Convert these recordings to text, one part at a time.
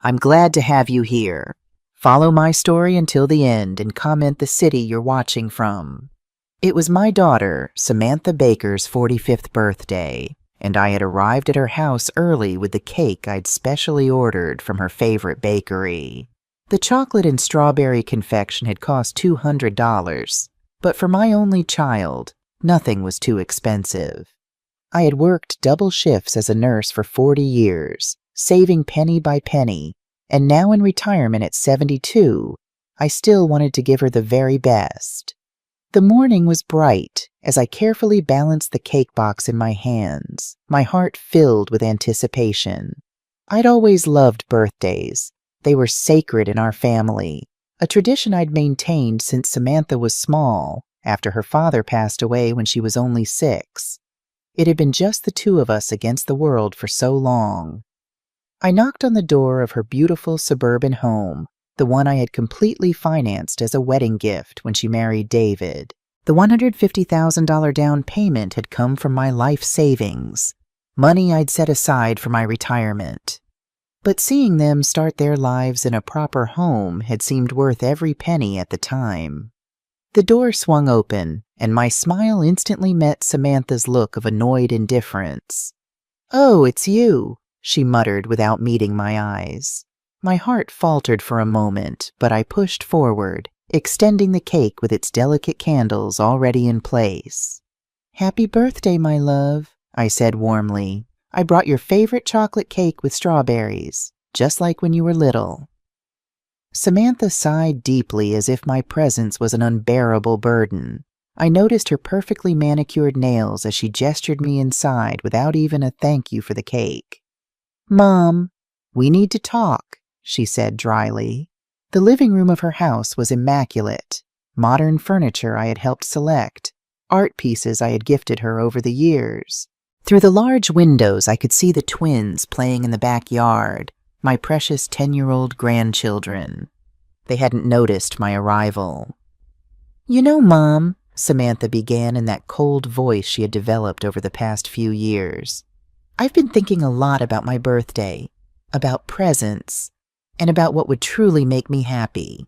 I'm glad to have you here. Follow my story until the end and comment the city you're watching from. It was my daughter, Samantha Baker's 45th birthday, and I had arrived at her house early with the cake I'd specially ordered from her favorite bakery. The chocolate and strawberry confection had cost $200, but for my only child, nothing was too expensive. I had worked double shifts as a nurse for 40 years, saving penny by penny, and now in retirement at 72, I still wanted to give her the very best. The morning was bright as I carefully balanced the cake box in my hands, my heart filled with anticipation. I'd always loved birthdays. They were sacred in our family, a tradition I'd maintained since Samantha was small, after her father passed away when she was only 6. It had been just the two of us against the world for so long. I knocked on the door of her beautiful suburban home, the one I had completely financed as a wedding gift when she married David. The $150,000 down payment had come from my life savings, money I'd set aside for my retirement. But seeing them start their lives in a proper home had seemed worth every penny at the time. The door swung open, and my smile instantly met Samantha's look of annoyed indifference. "Oh, it's you," she muttered without meeting my eyes. My heart faltered for a moment, but I pushed forward, extending the cake with its delicate candles already in place. "Happy birthday, my love," I said warmly. "I brought your favorite chocolate cake with strawberries, just like when you were little." Samantha sighed deeply as if my presence was an unbearable burden. I noticed her perfectly manicured nails as she gestured me inside without even a thank you for the cake. "Mom, we need to talk," she said dryly. The living room of her house was immaculate. Modern furniture I had helped select, art pieces I had gifted her over the years. Through the large windows I could see the twins playing in the backyard, my precious 10-year-old grandchildren. They hadn't noticed my arrival. "You know, Mom," Samantha began in that cold voice she had developed over the past few years, "I've been thinking a lot about my birthday, about presents, and about what would truly make me happy."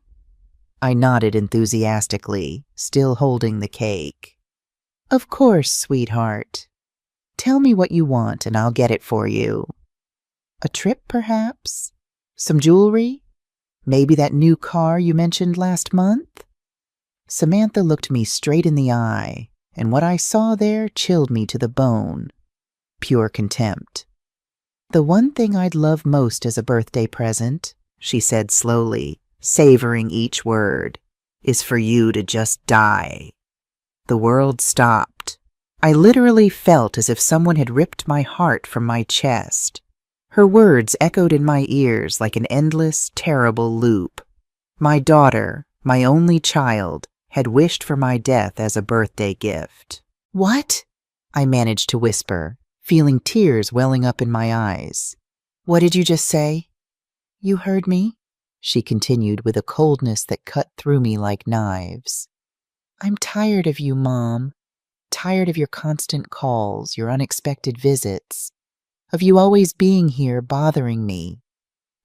I nodded enthusiastically, still holding the cake. "Of course, sweetheart. Tell me what you want and I'll get it for you. A trip, perhaps? Some jewelry? Maybe that new car you mentioned last month?" Samantha looked me straight in the eye, and what I saw there chilled me to the bone. Pure contempt. "The one thing I'd love most as a birthday present," she said slowly, savoring each word, "is for you to just die." The world stopped. I literally felt as if someone had ripped my heart from my chest. Her words echoed in my ears like an endless, terrible loop. My daughter, my only child, had wished for my death as a birthday gift. "What?" I managed to whisper, feeling tears welling up in my eyes. "What did you just say?" "You heard me," she continued with a coldness that cut through me like knives. "I'm tired of you, Mom. Tired of your constant calls, your unexpected visits, of you always being here bothering me.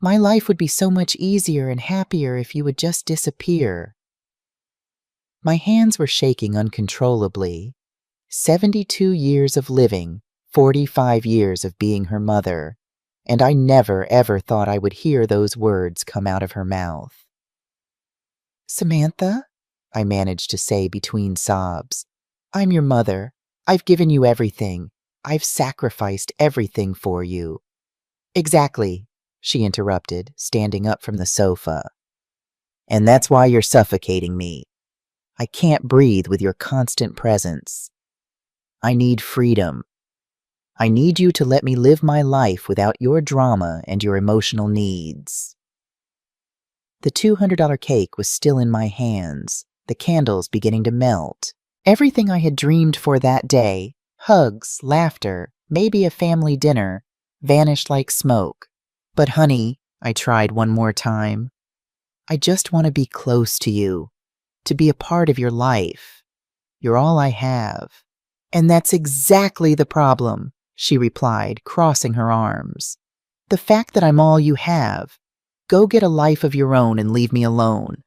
My life would be so much easier and happier if you would just disappear." My hands were shaking uncontrollably. 72 years of living, 45 years of being her mother, and I never, ever thought I would hear those words come out of her mouth. "Samantha," I managed to say between sobs, "I'm your mother. I've given you everything. I've sacrificed everything for you." "Exactly," she interrupted, standing up from the sofa. "And that's why you're suffocating me. I can't breathe with your constant presence. I need freedom. I need you to let me live my life without your drama and your emotional needs." The $200 cake was still in my hands, the candles beginning to melt. Everything I had dreamed for that day, hugs, laughter, maybe a family dinner, vanished like smoke. "But honey," I tried one more time, "I just want to be close to you, to be a part of your life. You're all I have." "And that's exactly the problem," she replied, crossing her arms. "The fact that I'm all you have, Go get a life of your own and leave me alone."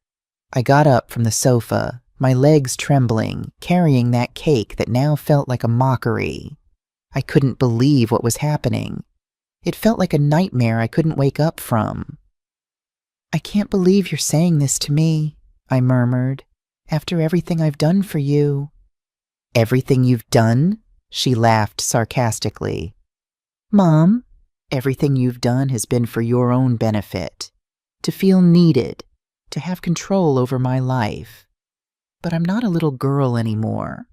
I got up from the sofa, my legs trembling, carrying that cake that now felt like a mockery. I couldn't believe what was happening. It felt like a nightmare I couldn't wake up from. "I can't believe you're saying this to me," I murmured, "after everything I've done for you." "Everything you've done?" She laughed sarcastically. "Mom, everything you've done has been for your own benefit, to feel needed, to have control over my life. But I'm not a little girl anymore."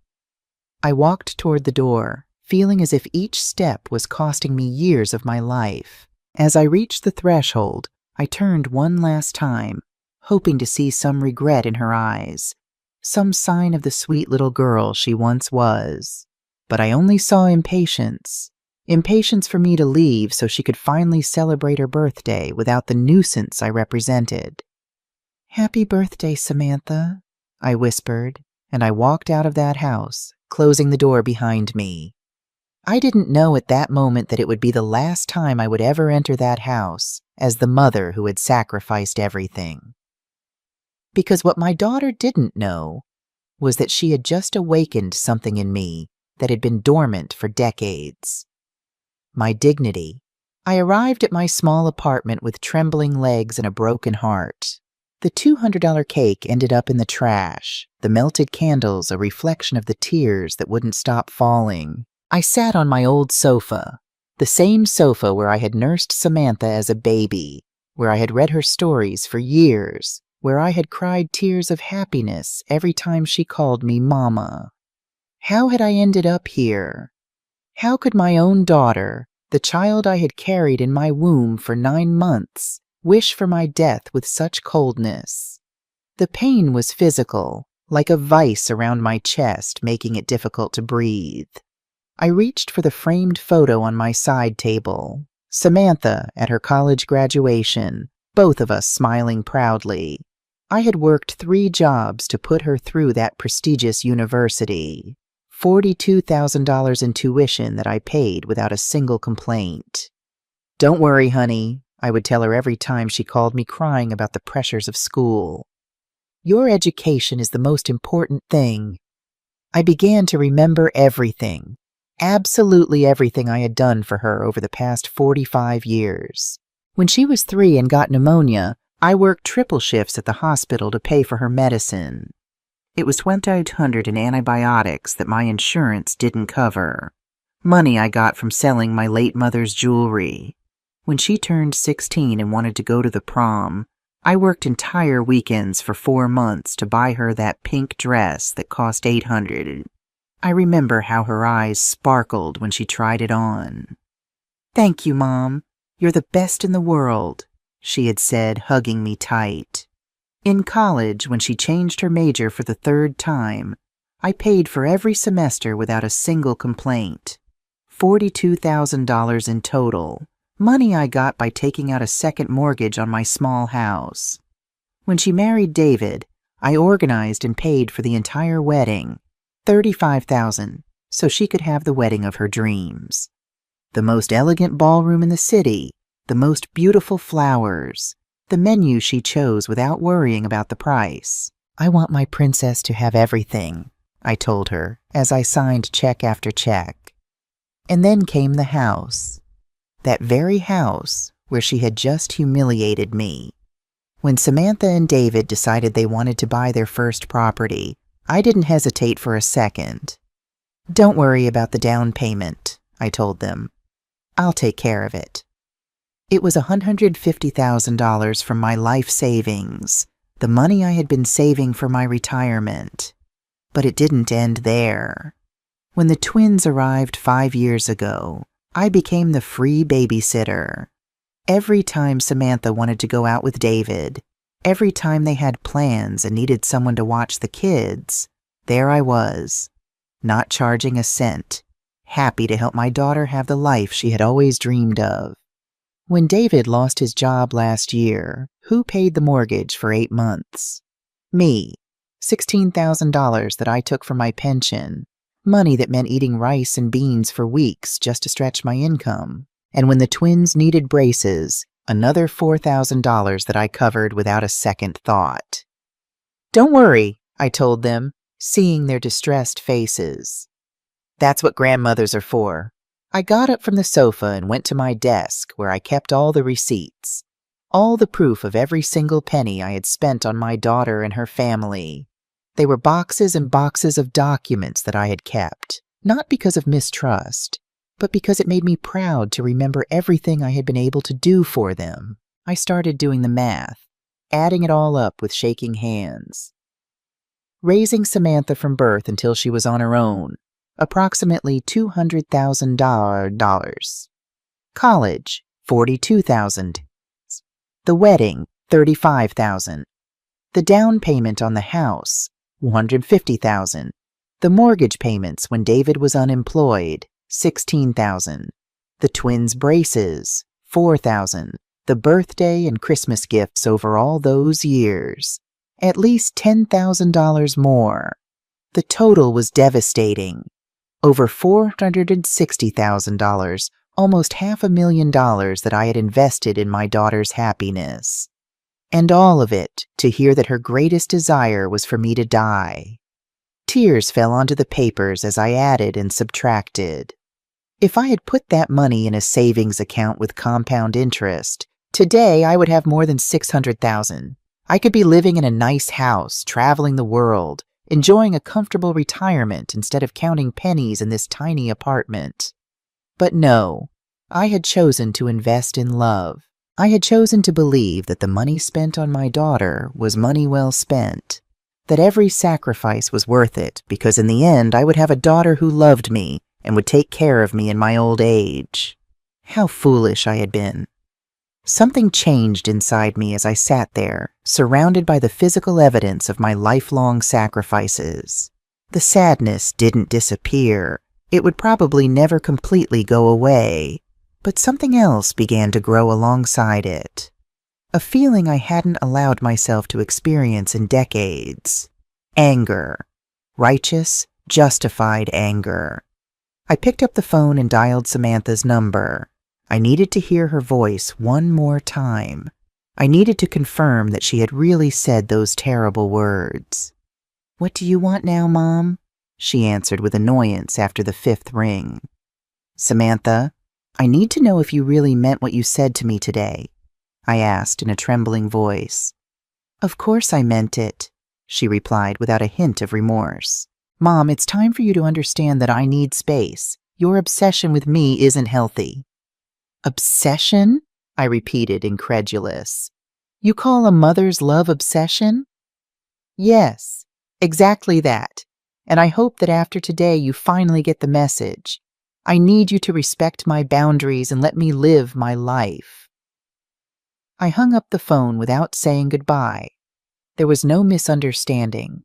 I walked toward the door, feeling as if each step was costing me years of my life. As I reached the threshold, I turned one last time, hoping to see some regret in her eyes, some sign of the sweet little girl she once was. But I only saw impatience. Impatience for me to leave so she could finally celebrate her birthday without the nuisance I represented. "Happy birthday, Samantha," I whispered, and I walked out of that house, closing the door behind me. I didn't know at that moment that it would be the last time I would ever enter that house as the mother who had sacrificed everything. Because what my daughter didn't know was that she had just awakened something in me that had been dormant for decades. My dignity. I arrived at my small apartment with trembling legs and a broken heart. The $200 cake ended up in the trash, the melted candles a reflection of the tears that wouldn't stop falling. I sat on my old sofa, the same sofa where I had nursed Samantha as a baby, where I had read her stories for years, where I had cried tears of happiness every time she called me Mama. How had I ended up here? How could my own daughter, the child I had carried in my womb for 9 months, wish for my death with such coldness? The pain was physical, like a vice around my chest, making it difficult to breathe. I reached for the framed photo on my side table. Samantha at her college graduation, both of us smiling proudly. I had worked 3 jobs to put her through that prestigious university. $42,000 in tuition that I paid without a single complaint. "Don't worry, honey," I would tell her every time she called me crying about the pressures of school. "Your education is the most important thing." I began to remember everything. Absolutely everything I had done for her over the past 45 years. When she was 3 and got pneumonia, I worked triple shifts at the hospital to pay for her medicine. It was $2,800 in antibiotics that my insurance didn't cover. Money I got from selling my late mother's jewelry. When she turned 16 and wanted to go to the prom, I worked entire weekends for 4 months to buy her that pink dress that cost $800. I remember how her eyes sparkled when she tried it on. "Thank you, Mom. You're the best in the world," she had said, hugging me tight. In college, when she changed her major for the 3rd time, I paid for every semester without a single complaint. $42,000 in total, money I got by taking out a second mortgage on my small house. When she married David, I organized and paid for the entire wedding, $35,000, so she could have the wedding of her dreams. The most elegant ballroom in the city, the most beautiful flowers, the menu she chose without worrying about the price. "I want my princess to have everything," I told her as I signed check after check. And then came the house. That very house where she had just humiliated me. When Samantha and David decided they wanted to buy their first property, I didn't hesitate for a second. "Don't worry about the down payment," I told them. "I'll take care of it." It was $150,000 from my life savings, the money I had been saving for my retirement. But it didn't end there. When the twins arrived 5 years ago, I became the free babysitter. Every time Samantha wanted to go out with David, every time they had plans and needed someone to watch the kids, there I was, not charging a cent, happy to help my daughter have the life she had always dreamed of. When David lost his job last year, who paid the mortgage for 8 months? Me. $16,000 that I took from my pension, money that meant eating rice and beans for weeks just to stretch my income. And when the twins needed braces, Another $4,000 that I covered without a second thought. "Don't worry," I told them, seeing their distressed faces. "That's what grandmothers are for." I got up from the sofa and went to my desk where I kept all the receipts, all the proof of every single penny I had spent on my daughter and her family. They were boxes and boxes of documents that I had kept, not because of mistrust, but because it made me proud to remember everything I had been able to do for them. I started doing the math, adding it all up with shaking hands. Raising Samantha from birth until she was on her own, approximately $200,000. College, $42,000. The wedding, $35,000. The down payment on the house, $150,000. The mortgage payments when David was unemployed, $16,000. The twins' braces, $4,000. The birthday and Christmas gifts over all those years, at least $10,000 more. The total was devastating. Over $460,000, almost $500,000 that I had invested in my daughter's happiness. And all of it to hear that her greatest desire was for me to die. Tears fell onto the papers as I added and subtracted. If I had put that money in a savings account with compound interest, today I would have more than $600,000. I could be living in a nice house, traveling the world, enjoying a comfortable retirement instead of counting pennies in this tiny apartment. But no, I had chosen to invest in love. I had chosen to believe that the money spent on my daughter was money well spent, that every sacrifice was worth it because in the end I would have a daughter who loved me and would take care of me in my old age. How foolish I had been. Something changed inside me as I sat there, surrounded by the physical evidence of my lifelong sacrifices. The sadness didn't disappear. It would probably never completely go away. But something else began to grow alongside it. A feeling I hadn't allowed myself to experience in decades. Anger. Righteous, justified anger. I picked up the phone and dialed Samantha's number. I needed to hear her voice one more time. I needed to confirm that she had really said those terrible words. "What do you want now, Mom?" she answered with annoyance after the 5th ring. "Samantha, I need to know if you really meant what you said to me today," I asked in a trembling voice. "Of course I meant it," she replied without a hint of remorse. "Mom, it's time for you to understand that I need space. Your obsession with me isn't healthy." "Obsession?" I repeated, incredulous. "You call a mother's love obsession?" "Yes, exactly that. And I hope that after today you finally get the message. I need you to respect my boundaries and let me live my life." I hung up the phone without saying goodbye. There was no misunderstanding.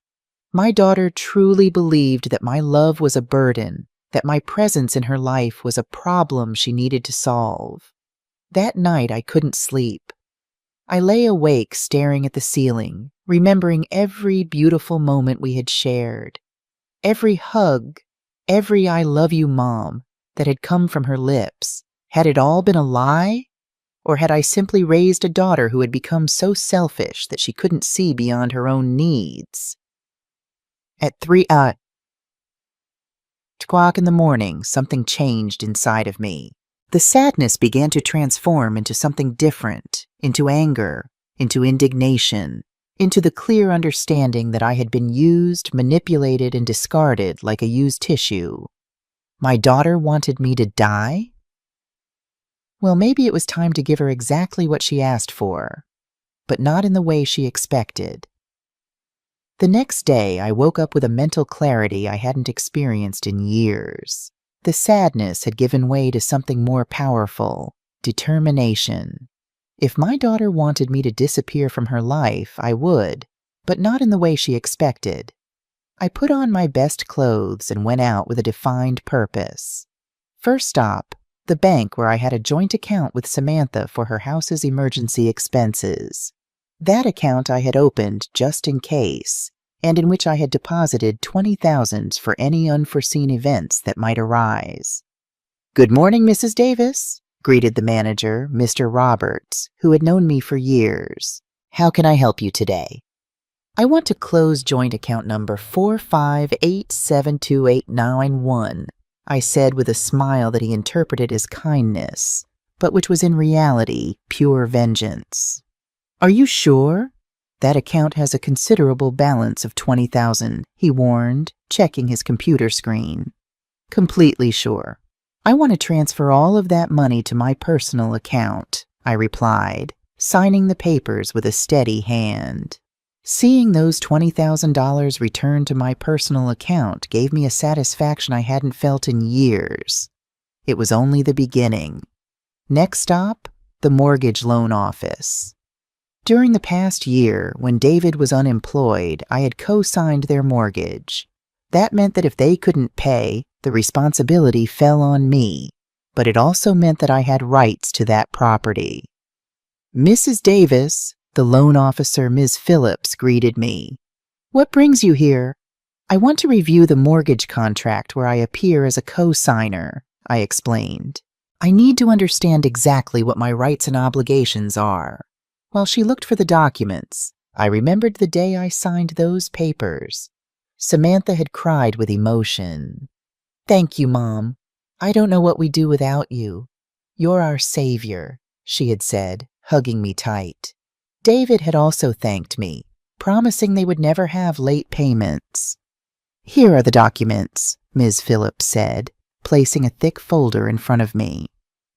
My daughter truly believed that my love was a burden, that my presence in her life was a problem she needed to solve. That night I couldn't sleep. I lay awake staring at the ceiling, remembering every beautiful moment we had shared, every hug, every "I love you, Mom" that had come from her lips. Had it all been a lie? Or had I simply raised a daughter who had become so selfish that she couldn't see beyond her own needs? At 3 o'clock in the morning, something changed inside of me. The sadness began to transform into something different, into anger, into indignation, into the clear understanding that I had been used, manipulated, and discarded like a used tissue. My daughter wanted me to die? Well, maybe it was time to give her exactly what she asked for, but not in the way she expected. The next day, I woke up with a mental clarity I hadn't experienced in years. The sadness had given way to something more powerful, determination. If my daughter wanted me to disappear from her life, I would, but not in the way she expected. I put on my best clothes and went out with a defined purpose. First stop, the bank where I had a joint account with Samantha for her house's emergency expenses. That account I had opened just in case, and in which I had deposited $20,000 for any unforeseen events that might arise. "Good morning, Mrs. Davis," greeted the manager, Mr. Roberts, who had known me for years. "How can I help you today?" "I want to close joint account number 458728991, I said with a smile that he interpreted as kindness, but which was in reality pure vengeance. "Are you sure? That account has a considerable balance of $20,000, he warned, checking his computer screen. "Completely sure. I want to transfer all of that money to my personal account," I replied, signing the papers with a steady hand. Seeing those $20,000 return to my personal account gave me a satisfaction I hadn't felt in years. It was only the beginning. Next stop, the mortgage loan office. During the past year, when David was unemployed, I had co-signed their mortgage. That meant that if they couldn't pay, the responsibility fell on me, but it also meant that I had rights to that property. "Mrs. Davis," the loan officer, Ms. Phillips, greeted me. "What brings you here?" "I want to review the mortgage contract where I appear as a co-signer," I explained. "I need to understand exactly what my rights and obligations are." While she looked for the documents, I remembered the day I signed those papers. Samantha had cried with emotion. "Thank you, Mom. I don't know what we'd do without you. You're our savior," she had said, hugging me tight. David had also thanked me, promising they would never have late payments. "Here are the documents," Ms. Phillips said, placing a thick folder in front of me.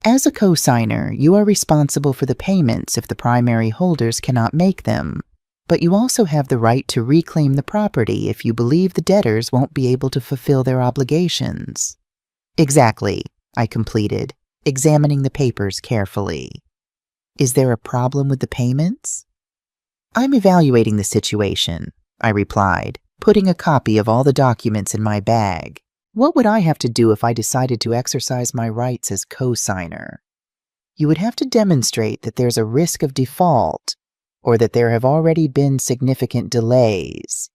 "As a co-signer, you are responsible for the payments if the primary holders cannot make them, but you also have the right to reclaim the property if you believe the debtors won't be able to fulfill their obligations." "Exactly," I completed, examining the papers carefully. "Is there a problem with the payments?" "I'm evaluating the situation," I replied, putting a copy of all the documents in my bag. "What would I have to do if I decided to exercise my rights as co-signer?" "You would have to demonstrate that there's a risk of default or that there have already been significant delays.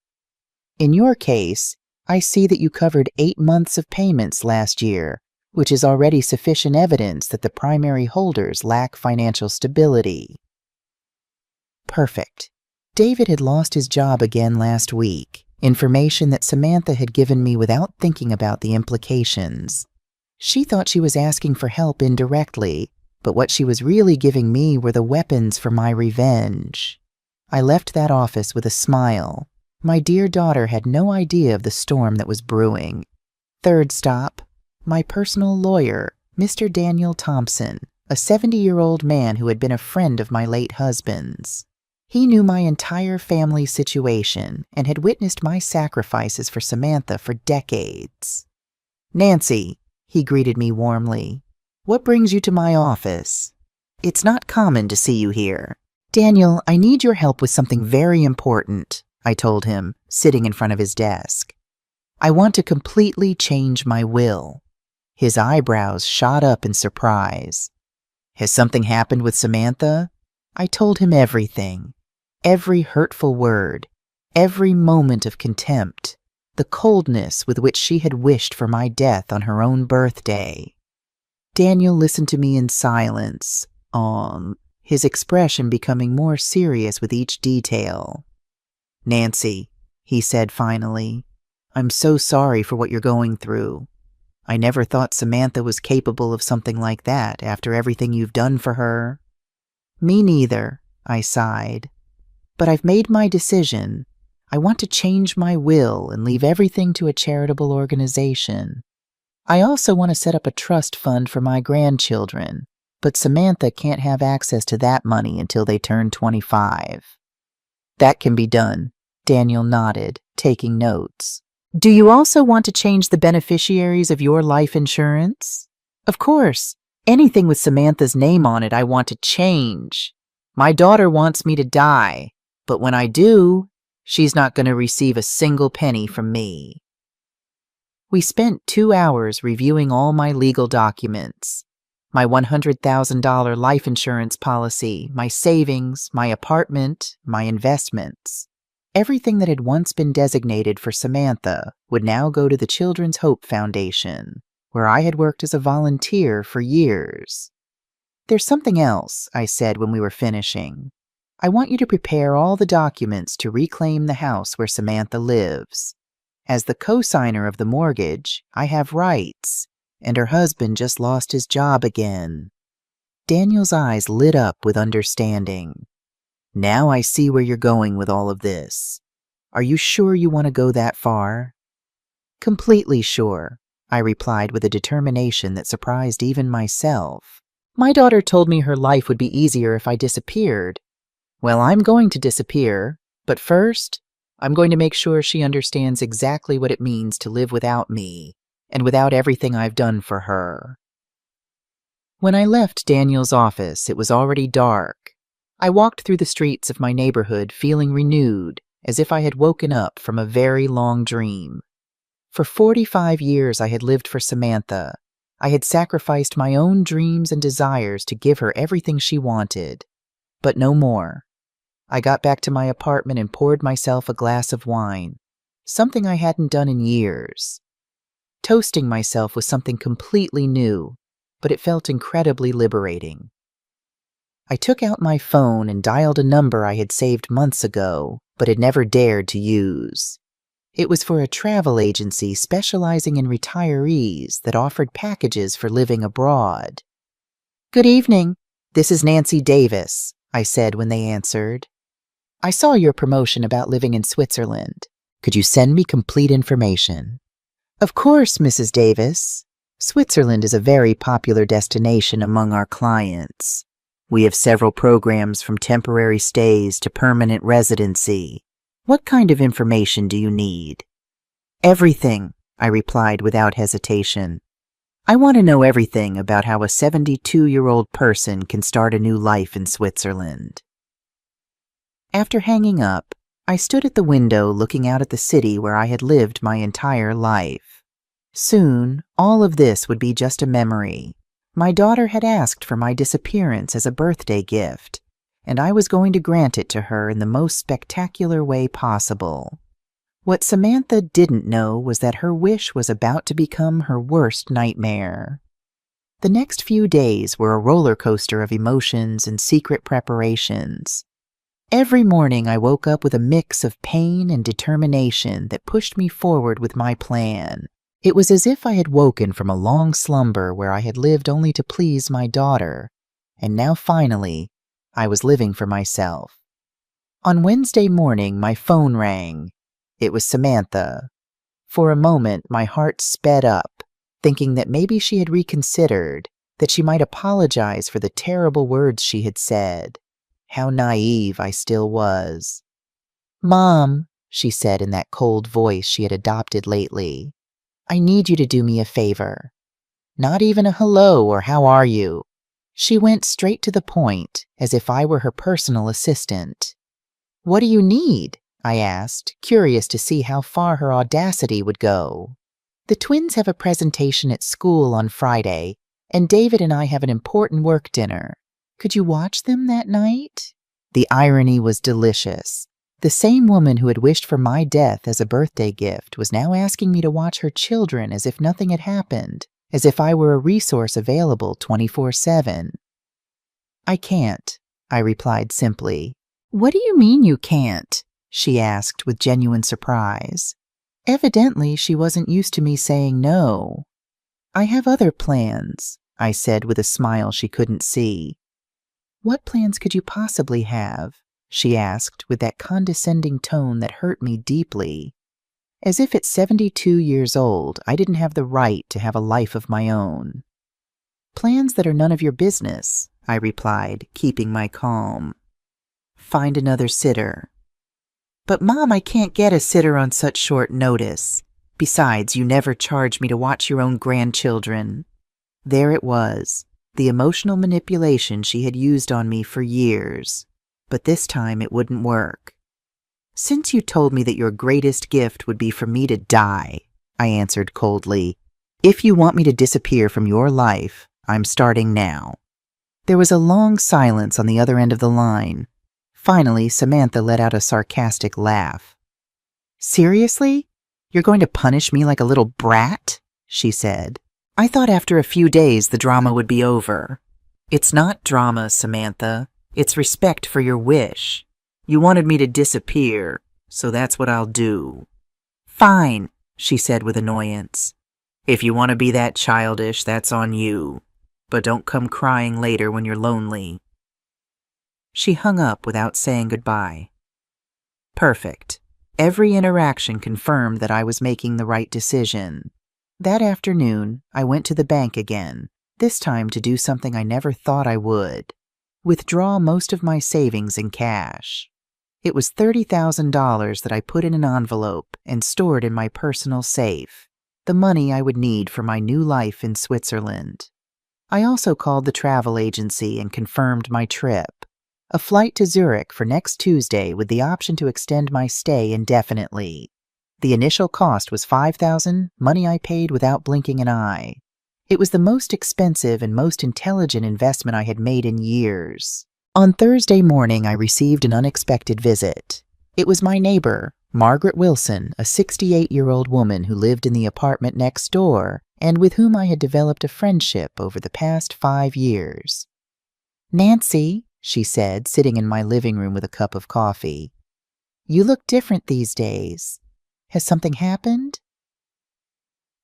In your case, I see that you covered 8 months of payments last year, which is already sufficient evidence that the primary holders lack financial stability." Perfect. David had lost his job again last week, information that Samantha had given me without thinking about the implications. She thought she was asking for help indirectly, but what she was really giving me were the weapons for my revenge. I left that office with a smile. My dear daughter had no idea of the storm that was brewing. Third stop, my personal lawyer, Mr. Daniel Thompson, a 70-year-old man who had been a friend of my late husband's. He knew my entire family situation and had witnessed my sacrifices for Samantha for decades. "Nancy," he greeted me warmly, "what brings you to my office? It's not common to see you here." "Daniel, I need your help with something very important," I told him, sitting in front of his desk. "I want to completely change my will." His eyebrows shot up in surprise. "Has something happened with Samantha?" I told him everything. Every hurtful word, every moment of contempt, the coldness with which she had wished for my death on her own birthday. Daniel listened to me in silence, his expression becoming more serious with each detail. "Nancy," he said finally, "I'm so sorry for what you're going through. I never thought Samantha was capable of something like that after everything you've done for her." "Me neither," I sighed. "But I've made my decision. I want to change my will and leave everything to a charitable organization. I also want to set up a trust fund for my grandchildren, but Samantha can't have access to that money until they turn 25. "That can be done," Daniel nodded, taking notes. "Do you also want to change the beneficiaries of your life insurance?" "Of course. Anything with Samantha's name on it I want to change. My daughter wants me to die, but when I do, she's not going to receive a single penny from me." We spent 2 hours reviewing all my legal documents. My $100,000 life insurance policy, my savings, my apartment, my investments. Everything that had once been designated for Samantha would now go to the Children's Hope Foundation, where I had worked as a volunteer for years. "There's something else," I said when we were finishing. "I want you to prepare all the documents to reclaim the house where Samantha lives. As the co-signer of the mortgage, I have rights, and her husband just lost his job again." Daniel's eyes lit up with understanding. "Now I see where you're going with all of this. Are you sure you want to go that far?" "Completely sure," I replied with a determination that surprised even myself. "My daughter told me her life would be easier if I disappeared. Well, I'm going to disappear, but first, I'm going to make sure she understands exactly what it means to live without me and without everything I've done for her." When I left Daniel's office, it was already dark. I walked through the streets of my neighborhood feeling renewed, as if I had woken up from a very long dream. For 45 years I had lived for Samantha. I had sacrificed my own dreams and desires to give her everything she wanted. But no more. I got back to my apartment and poured myself a glass of wine, something I hadn't done in years. Toasting myself was something completely new, but it felt incredibly liberating. I took out my phone and dialed a number I had saved months ago, but had never dared to use. It was for a travel agency specializing in retirees that offered packages for living abroad. "Good evening. This is Nancy Davis," I said when they answered. "I saw your promotion about living in Switzerland. Could you send me complete information?" "Of course, Mrs. Davis. Switzerland is a very popular destination among our clients. We have several programs from temporary stays to permanent residency. What kind of information do you need?" "Everything," I replied without hesitation. "I want to know everything about how a 72-year-old person can start a new life in Switzerland." After hanging up, I stood at the window looking out at the city where I had lived my entire life. Soon, all of this would be just a memory. My daughter had asked for my disappearance as a birthday gift, and I was going to grant it to her in the most spectacular way possible. What Samantha didn't know was that her wish was about to become her worst nightmare. The next few days were a roller coaster of emotions and secret preparations. Every morning I woke up with a mix of pain and determination that pushed me forward with my plan. It was as if I had woken from a long slumber where I had lived only to please my daughter, and now finally, I was living for myself. On Wednesday morning, my phone rang. It was Samantha. For a moment, my heart sped up, thinking that maybe she had reconsidered, that she might apologize for the terrible words she had said. How naive I still was. "Mom," she said in that cold voice she had adopted lately, "I need you to do me a favor." Not even a hello or how are you. She went straight to the point, as if I were her personal assistant. "What do you need?" I asked, curious to see how far her audacity would go. "The twins have a presentation at school on Friday, and David and I have an important work dinner. Could you watch them that night?" The irony was delicious. The same woman who had wished for my death as a birthday gift was now asking me to watch her children as if nothing had happened, as if I were a resource available 24/7. "I can't," I replied simply. "What do you mean you can't?" she asked with genuine surprise. Evidently, she wasn't used to me saying no. "I have other plans," I said with a smile she couldn't see. "What plans could you possibly have?" she asked with that condescending tone that hurt me deeply. As if at 72 years old, I didn't have the right to have a life of my own. "Plans that are none of your business," I replied, keeping my calm. "Find another sitter." "But Mom, I can't get a sitter on such short notice. Besides, you never charge me to watch your own grandchildren." There it was, the emotional manipulation she had used on me for years. But this time it wouldn't work. "Since you told me that your greatest gift would be for me to die," I answered coldly, "if you want me to disappear from your life, I'm starting now." There was a long silence on the other end of the line. Finally, Samantha let out a sarcastic laugh. "Seriously? You're going to punish me like a little brat?" she said. "I thought after a few days the drama would be over." It's not drama, Samantha. It's respect for your wish. You wanted me to disappear, so that's what I'll do. Fine, she said with annoyance. If you want to be that childish, that's on you. But don't come crying later when you're lonely. She hung up without saying goodbye. Perfect. Every interaction confirmed that I was making the right decision. That afternoon, I went to the bank again, this time to do something I never thought I would. Withdraw most of my savings in cash. It was $30,000 that I put in an envelope and stored in my personal safe, the money I would need for my new life in Switzerland. I also called the travel agency and confirmed my trip. A flight to Zurich for next Tuesday with the option to extend my stay indefinitely. The initial cost was $5,000, money I paid without blinking an eye. It was the most expensive and most intelligent investment I had made in years. On Thursday morning, I received an unexpected visit. It was my neighbor, Margaret Wilson, a 68-year-old woman who lived in the apartment next door and with whom I had developed a friendship over the past 5 years. "Nancy," she said, sitting in my living room with a cup of coffee, "you look different these days. Has something happened?"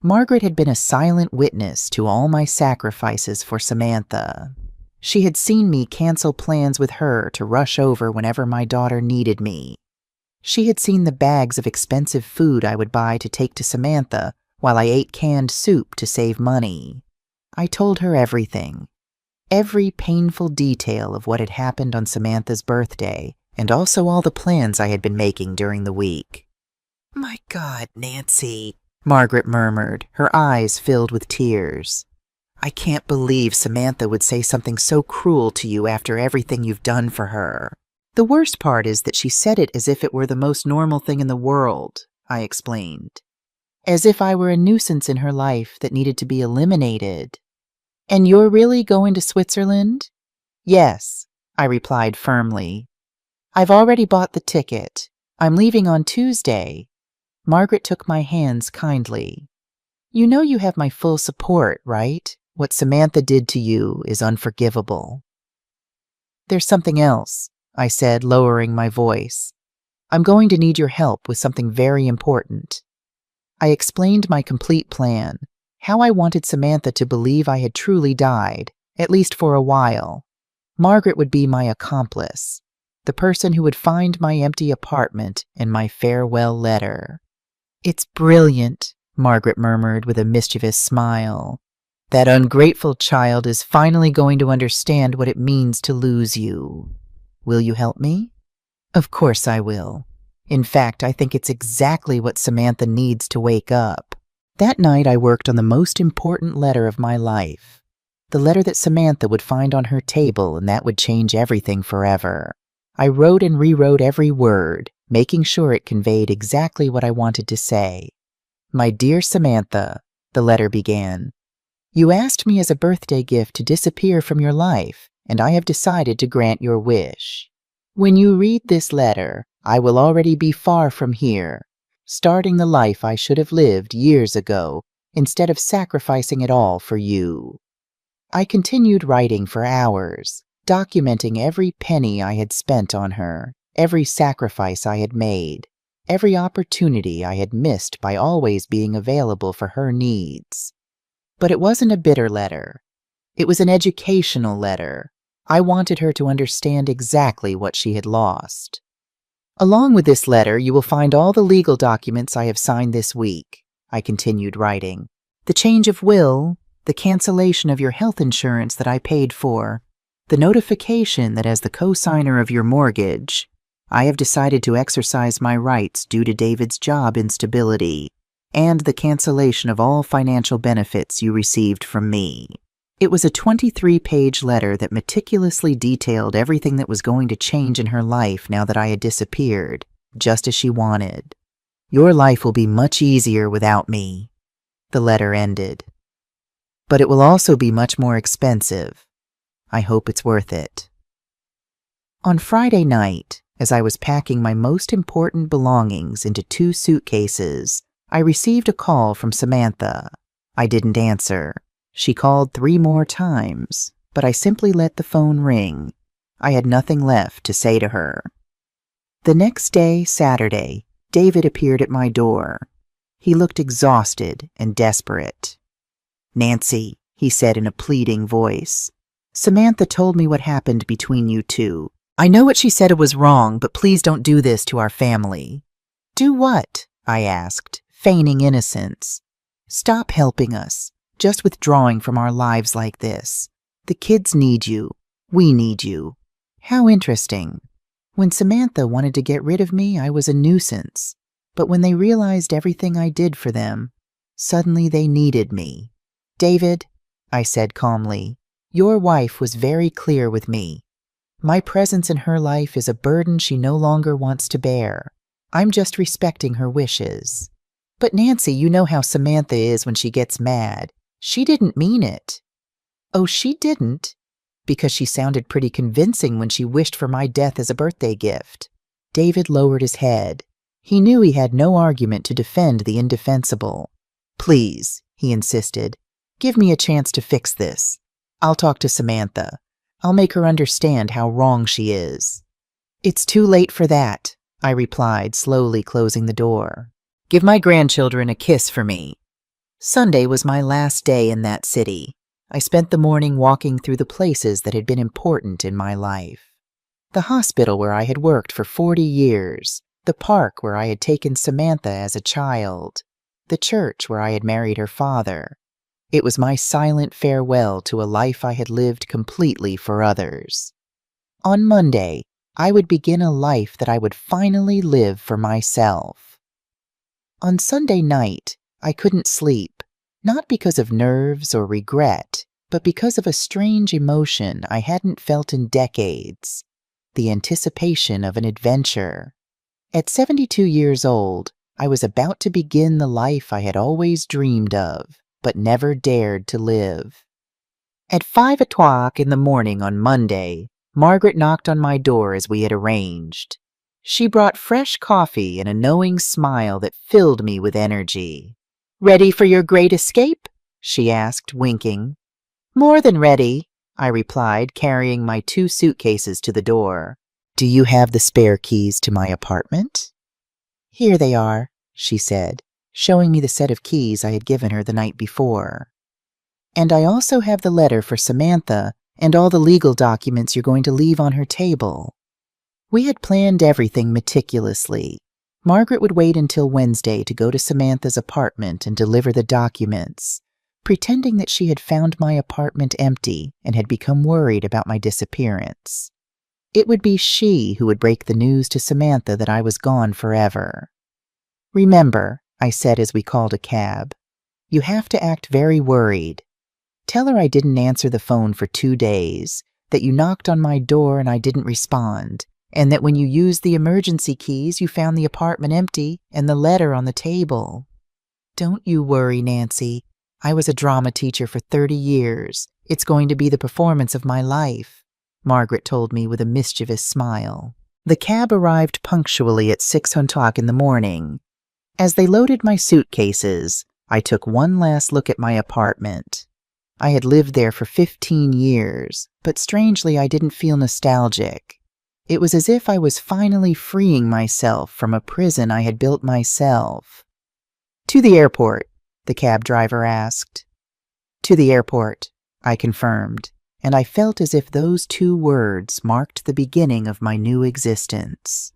Margaret had been a silent witness to all my sacrifices for Samantha. She had seen me cancel plans with her to rush over whenever my daughter needed me. She had seen the bags of expensive food I would buy to take to Samantha while I ate canned soup to save money. I told her everything. Every painful detail of what had happened on Samantha's birthday, and also all the plans I had been making during the week. "My God, Nancy," Margaret murmured, her eyes filled with tears. "I can't believe Samantha would say something so cruel to you after everything you've done for her." "The worst part is that she said it as if it were the most normal thing in the world," I explained. "As if I were a nuisance in her life that needed to be eliminated." "And you're really going to Switzerland?" "Yes," I replied firmly. "I've already bought the ticket. I'm leaving on Tuesday." Margaret took my hands kindly. "You know you have my full support, right? What Samantha did to you is unforgivable." "There's something else," I said, lowering my voice. "I'm going to need your help with something very important." I explained my complete plan, how I wanted Samantha to believe I had truly died, at least for a while. Margaret would be my accomplice, the person who would find my empty apartment and my farewell letter. "It's brilliant," Margaret murmured with a mischievous smile. "That ungrateful child is finally going to understand what it means to lose you. Will you help me?" "Of course I will. In fact, I think it's exactly what Samantha needs to wake up." That night I worked on the most important letter of my life, the letter that Samantha would find on her table and that would change everything forever. I wrote and rewrote every word, making sure it conveyed exactly what I wanted to say. "My dear Samantha," the letter began, "you asked me as a birthday gift to disappear from your life, and I have decided to grant your wish. When you read this letter, I will already be far from here, starting the life I should have lived years ago instead of sacrificing it all for you." I continued writing for hours, documenting every penny I had spent on her, every sacrifice I had made, every opportunity I had missed by always being available for her needs. But it wasn't a bitter letter. It was an educational letter. I wanted her to understand exactly what she had lost. "Along with this letter, you will find all the legal documents I have signed this week," I continued writing. "The change of will, the cancellation of your health insurance that I paid for, the notification that as the co-signer of your mortgage, I have decided to exercise my rights due to David's job instability, and the cancellation of all financial benefits you received from me." It was a 23-page letter that meticulously detailed everything that was going to change in her life now that I had disappeared, just as she wanted. "Your life will be much easier without me," the letter ended. "But it will also be much more expensive. I hope it's worth it." On Friday night, as I was packing my most important belongings into 2 suitcases, I received a call from Samantha. I didn't answer. She called 3 more times. but I simply let the phone ring. I had nothing left to say to her. The next day, Saturday, David appeared at my door. He looked exhausted and desperate. "Nancy," he said in a pleading voice, "Samantha told me what happened between you two. I know what she said was wrong, but please don't do this to our family." "Do what?" I asked, feigning innocence. "Stop helping us, just withdrawing from our lives like this. The kids need you. We need you." How interesting. When Samantha wanted to get rid of me, I was a nuisance. But when they realized everything I did for them, suddenly they needed me. "David," I said calmly, "your wife was very clear with me. My presence in her life is a burden she no longer wants to bear. I'm just respecting her wishes." "But Nancy, you know how Samantha is when she gets mad. She didn't mean it." "Oh, she didn't?" Because she sounded pretty convincing when she wished for my death as a birthday gift. David lowered his head. He knew he had no argument to defend the indefensible. "Please," he insisted, "give me a chance to fix this. I'll talk to Samantha. I'll make her understand how wrong she is." "It's too late for that," I replied, slowly closing the door. "Give my grandchildren a kiss for me." Sunday was my last day in that city. I spent the morning walking through the places that had been important in my life. The hospital where I had worked for 40 years, the park where I had taken Samantha as a child, the church where I had married her father. It was my silent farewell to a life I had lived completely for others. On Monday, I would begin a life that I would finally live for myself. On Sunday night, I couldn't sleep, not because of nerves or regret, but because of a strange emotion I hadn't felt in decades, the anticipation of an adventure. At 72 years old, I was about to begin the life I had always dreamed of, but never dared to live. At 5 o'clock in the morning on Monday, Margaret knocked on my door as we had arranged. She brought fresh coffee and a knowing smile that filled me with energy. "Ready for your great escape?" she asked, winking. "More than ready," I replied, carrying my 2 suitcases to the door. "Do you have the spare keys to my apartment?" "Here they are," she said, showing me the set of keys I had given her the night before. "And I also have the letter for Samantha and all the legal documents you're going to leave on her table." We had planned everything meticulously. Margaret would wait until Wednesday to go to Samantha's apartment and deliver the documents, pretending that she had found my apartment empty and had become worried about my disappearance. It would be she who would break the news to Samantha that I was gone forever. "Remember," I said as we called a cab, "you have to act very worried. Tell her I didn't answer the phone for 2 days, that you knocked on my door and I didn't respond, and that when you used the emergency keys, you found the apartment empty and the letter on the table." "Don't you worry, Nancy. I was a drama teacher for 30 years. It's going to be the performance of my life," Margaret told me with a mischievous smile. The cab arrived punctually at 6 o'clock in the morning. As they loaded my suitcases, I took one last look at my apartment. I had lived there for 15 years, but strangely I didn't feel nostalgic. It was as if I was finally freeing myself from a prison I had built myself. "To the airport?" the cab driver asked. "To the airport," I confirmed, and I felt as if those 2 words marked the beginning of my new existence.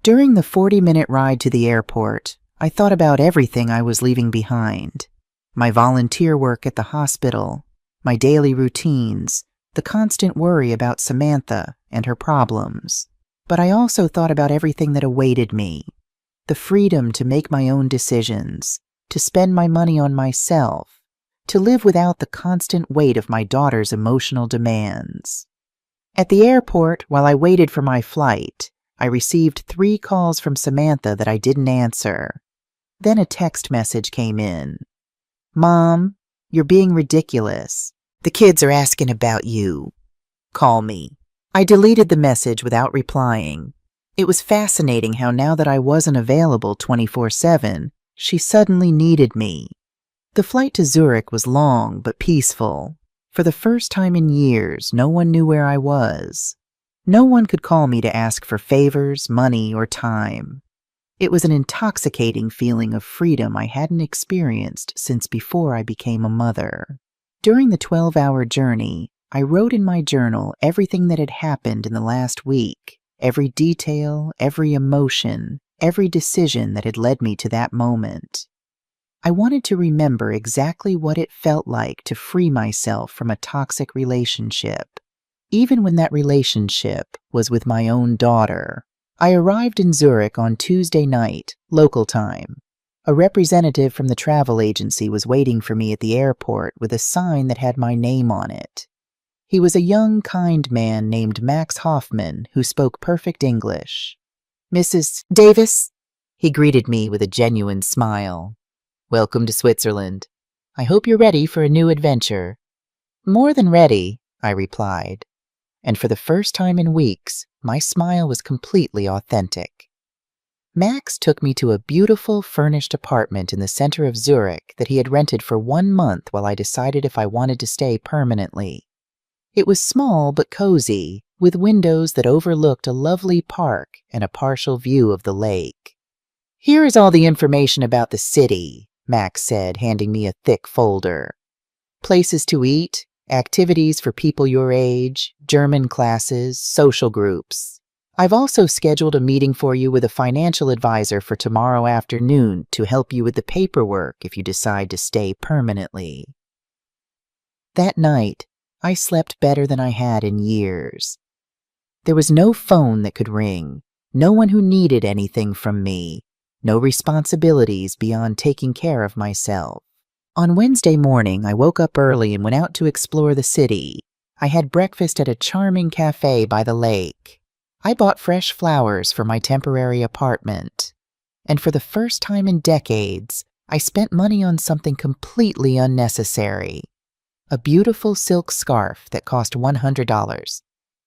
During the 40-minute ride to the airport, I thought about everything I was leaving behind. My volunteer work at the hospital, my daily routines, the constant worry about Samantha and her problems. But I also thought about everything that awaited me, the freedom to make my own decisions, to spend my money on myself, to live without the constant weight of my daughter's emotional demands. At the airport, while I waited for my flight, I received 3 calls from Samantha that I didn't answer. Then a text message came in. "Mom, you're being ridiculous. The kids are asking about you. Call me." I deleted the message without replying. It was fascinating how now that I wasn't available 24/7, she suddenly needed me. The flight to Zurich was long but peaceful. For the first time in years, no one knew where I was. No one could call me to ask for favors, money, or time. It was an intoxicating feeling of freedom I hadn't experienced since before I became a mother. During the 12-hour journey, I wrote in my journal everything that had happened in the last week, every detail, every emotion, every decision that had led me to that moment. I wanted to remember exactly what it felt like to free myself from a toxic relationship, even when that relationship was with my own daughter. I arrived in Zurich on Tuesday night, local time. A representative from the travel agency was waiting for me at the airport with a sign that had my name on it. He was a young, kind man named Max Hoffman who spoke perfect English. "Mrs. Davis?" He greeted me with a genuine smile. "Welcome to Switzerland. I hope you're ready for a new adventure." "More than ready," I replied. And for the first time in weeks, my smile was completely authentic. Max took me to a beautiful, furnished apartment in the center of Zurich that he had rented for 1 month while I decided if I wanted to stay permanently. It was small but cozy, with windows that overlooked a lovely park and a partial view of the lake. "Here is all the information about the city," Max said, handing me a thick folder. "Places to eat, activities for people your age, German classes, social groups. I've also scheduled a meeting for you with a financial advisor for tomorrow afternoon to help you with the paperwork if you decide to stay permanently." That night, I slept better than I had in years. There was no phone that could ring, no one who needed anything from me, no responsibilities beyond taking care of myself. On Wednesday morning, I woke up early and went out to explore the city. I had breakfast at a charming cafe by the lake. I bought fresh flowers for my temporary apartment. And for the first time in decades, I spent money on something completely unnecessary. A beautiful silk scarf that cost $100.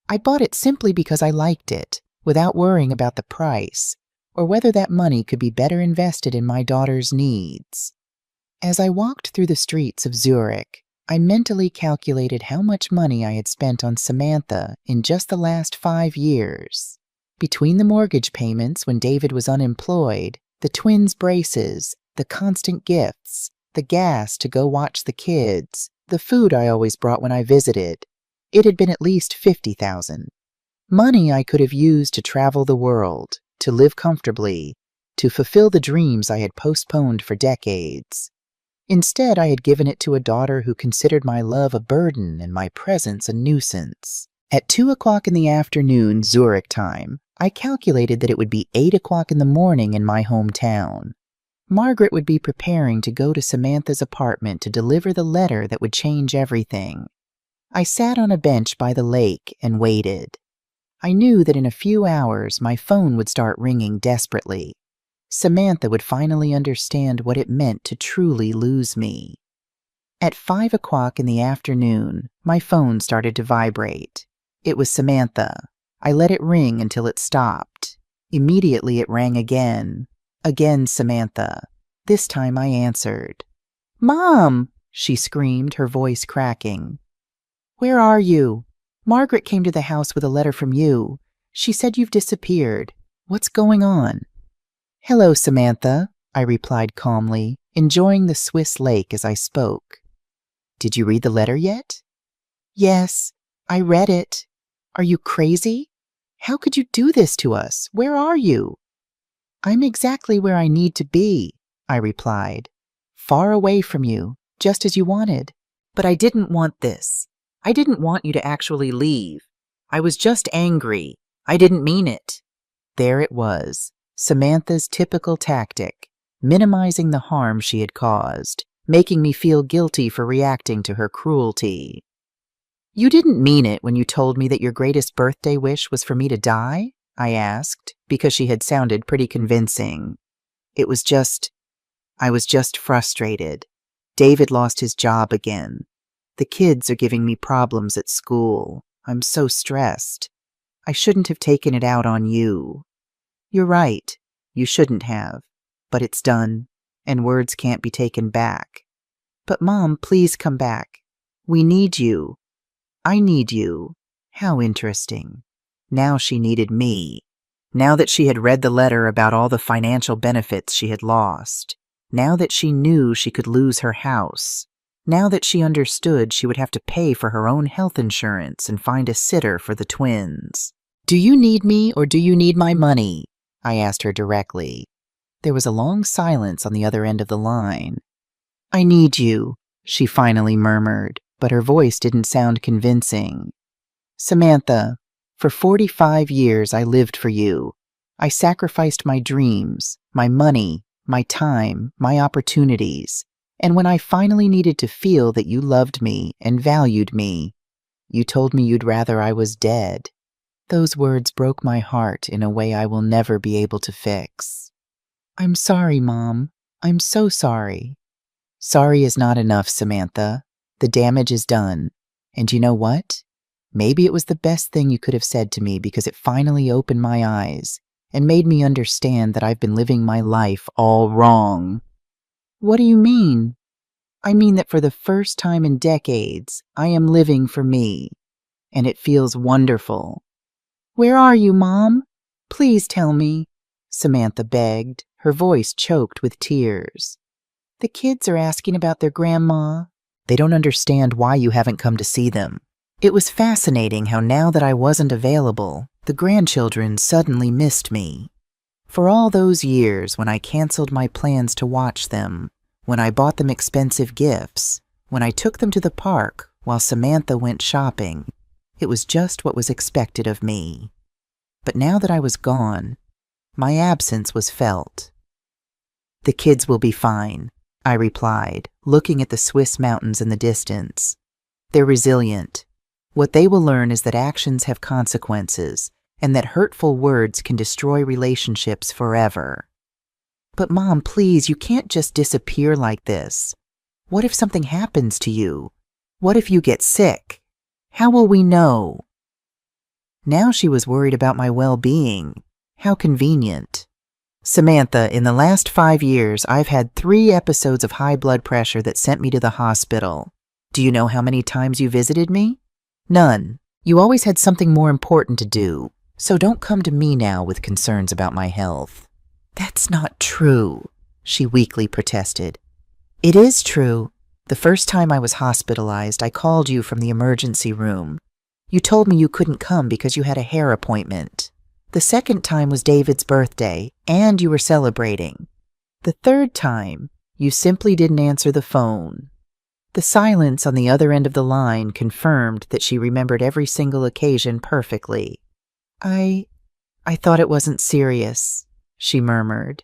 I bought it simply because I liked it, without worrying about the price, or whether that money could be better invested in my daughter's needs. As I walked through the streets of Zurich, I mentally calculated how much money I had spent on Samantha in just the last 5 years. Between the mortgage payments when David was unemployed, the twins' braces, the constant gifts, the gas to go watch the kids, the food I always brought when I visited, it had been at least $50,000. Money I could have used to travel the world, to live comfortably, to fulfill the dreams I had postponed for decades. Instead, I had given it to a daughter who considered my love a burden and my presence a nuisance. At 2 o'clock in the afternoon, Zurich time, I calculated that it would be 8 o'clock in the morning in my hometown. Margaret would be preparing to go to Samantha's apartment to deliver the letter that would change everything. I sat on a bench by the lake and waited. I knew that in a few hours my phone would start ringing desperately. Samantha would finally understand what it meant to truly lose me. At 5 o'clock in the afternoon, my phone started to vibrate. It was Samantha. I let it ring until it stopped. Immediately it rang again. Again Samantha. This time I answered. "Mom!" she screamed, her voice cracking. "Where are you? Margaret came to the house with a letter from you. She said you've disappeared. What's going on?" "Hello, Samantha," I replied calmly, enjoying the Swiss lake as I spoke. "Did you read the letter yet?" "Yes, I read it. Are you crazy? How could you do this to us? Where are you?" "I'm exactly where I need to be," I replied. "Far away from you, just as you wanted. But I didn't want this. I didn't want you to actually leave. I was just angry. I didn't mean it." There it was, Samantha's typical tactic, minimizing the harm she had caused, making me feel guilty for reacting to her cruelty. "You didn't mean it when you told me that your greatest birthday wish was for me to die?" I asked, because she had sounded pretty convincing. I was just frustrated. David lost his job again. The kids are giving me problems at school. I'm so stressed. I shouldn't have taken it out on you. You're right. You shouldn't have. But it's done, and words can't be taken back. But Mom, please come back. We need you. I need you. How interesting. Now she needed me. Now that she had read the letter about all the financial benefits she had lost. Now that she knew she could lose her house. Now that she understood she would have to pay for her own health insurance and find a sitter for the twins. Do you need me or do you need my money? I asked her directly. There was a long silence on the other end of the line. I need you, she finally murmured, but her voice didn't sound convincing. Samantha, for 45 years I lived for you. I sacrificed my dreams, my money, my time, my opportunities, and when I finally needed to feel that you loved me and valued me, you told me you'd rather I was dead. Those words broke my heart in a way I will never be able to fix. I'm sorry, Mom. I'm so sorry. Sorry is not enough, Samantha. The damage is done. And you know what? Maybe it was the best thing you could have said to me because it finally opened my eyes and made me understand that I've been living my life all wrong. What do you mean? I mean that for the first time in decades, I am living for me. And it feels wonderful. Where are you, Mom? Please tell me, Samantha begged, her voice choked with tears. The kids are asking about their grandma. They don't understand why you haven't come to see them. It was fascinating how now that I wasn't available, the grandchildren suddenly missed me. For all those years when I canceled my plans to watch them, when I bought them expensive gifts, when I took them to the park while Samantha went shopping, it was just what was expected of me. But now that I was gone, my absence was felt. The kids will be fine, I replied, looking at the Swiss mountains in the distance. They're resilient. What they will learn is that actions have consequences and that hurtful words can destroy relationships forever. But Mom, please, you can't just disappear like this. What if something happens to you? What if you get sick? How will we know? Now she was worried about my well-being. How convenient. Samantha, in the last 5 years, I've had 3 episodes of high blood pressure that sent me to the hospital. Do you know how many times you visited me? None. You always had something more important to do, so don't come to me now with concerns about my health. That's not true, she weakly protested. It is true. The first time I was hospitalized, I called you from the emergency room. You told me you couldn't come because you had a hair appointment. The second time was David's birthday, and you were celebrating. The third time, you simply didn't answer the phone. The silence on the other end of the line confirmed that she remembered every single occasion perfectly. I thought it wasn't serious, she murmured.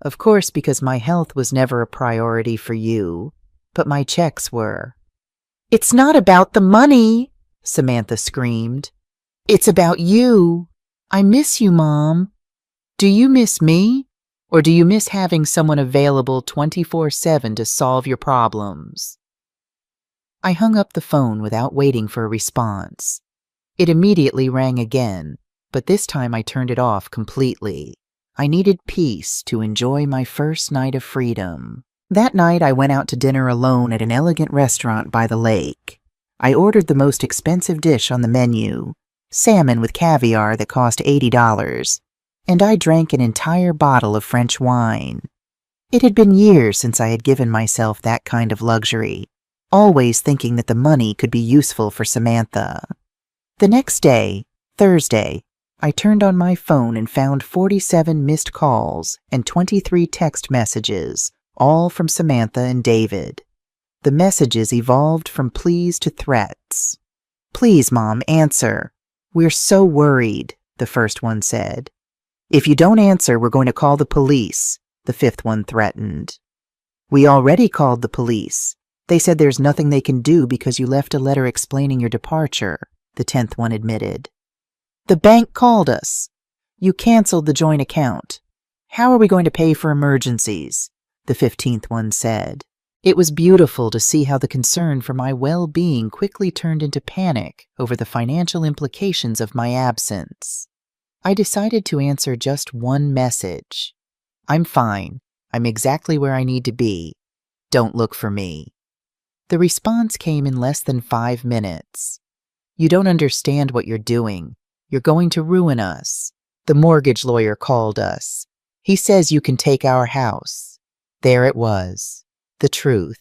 Of course, because my health was never a priority for you, but my checks were. It's not about the money, Samantha screamed. It's about you. I miss you, Mom. Do you miss me? Or do you miss having someone available 24/7 to solve your problems? I hung up the phone without waiting for a response. It immediately rang again, but this time I turned it off completely. I needed peace to enjoy my first night of freedom. That night I went out to dinner alone at an elegant restaurant by the lake. I ordered the most expensive dish on the menu, salmon with caviar that cost $80, and I drank an entire bottle of French wine. It had been years since I had given myself that kind of luxury, always thinking that the money could be useful for Samantha. The next day, Thursday, I turned on my phone and found 47 missed calls and 23 text messages, all from Samantha and David. The messages evolved from pleas to threats. Please, Mom, answer. We're so worried, the first one said. If you don't answer, we're going to call the police, the fifth one threatened. We already called the police. They said there's nothing they can do because you left a letter explaining your departure, the 10th one admitted. The bank called us. You canceled the joint account. How are we going to pay for emergencies? The 15th one said. It was beautiful to see how the concern for my well-being quickly turned into panic over the financial implications of my absence. I decided to answer just one message. I'm fine. I'm exactly where I need to be. Don't look for me. The response came in less than 5 minutes. "You don't understand what you're doing. You're going to ruin us. The mortgage lawyer called us. He says you can take our house." There it was, the truth.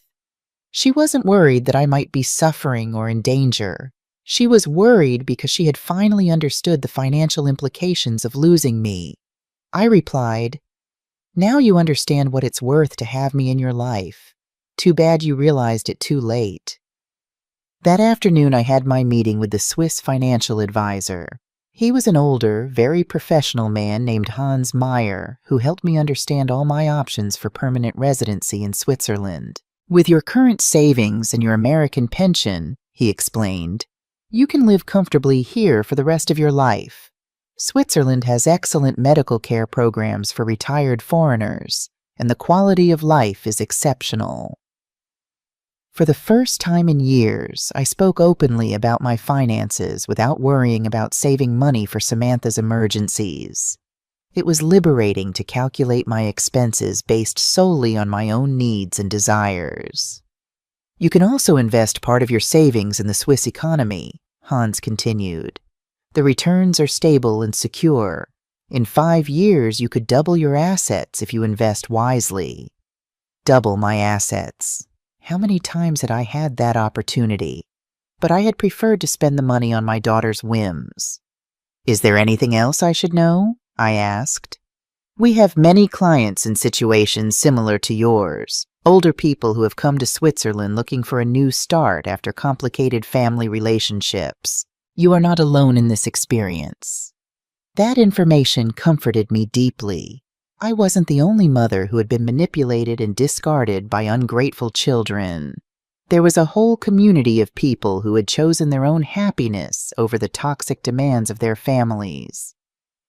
She wasn't worried that I might be suffering or in danger. She was worried because she had finally understood the financial implications of losing me. I replied, "Now you understand what it's worth to have me in your life. Too bad you realized it too late." That afternoon I had my meeting with the Swiss financial advisor. He was an older, very professional man named Hans Meyer, who helped me understand all my options for permanent residency in Switzerland. "With your current savings and your American pension," he explained, "you can live comfortably here for the rest of your life. Switzerland has excellent medical care programs for retired foreigners, and the quality of life is exceptional." For the first time in years, I spoke openly about my finances without worrying about saving money for Samantha's emergencies. It was liberating to calculate my expenses based solely on my own needs and desires. "You can also invest part of your savings in the Swiss economy," Hans continued. "The returns are stable and secure. In 5 years, you could double your assets if you invest wisely." Double my assets. How many times had I had that opportunity? But I had preferred to spend the money on my daughter's whims. "Is there anything else I should know?" I asked. "We have many clients in situations similar to yours, older people who have come to Switzerland looking for a new start after complicated family relationships. You are not alone in this experience." That information comforted me deeply. I wasn't the only mother who had been manipulated and discarded by ungrateful children. There was a whole community of people who had chosen their own happiness over the toxic demands of their families.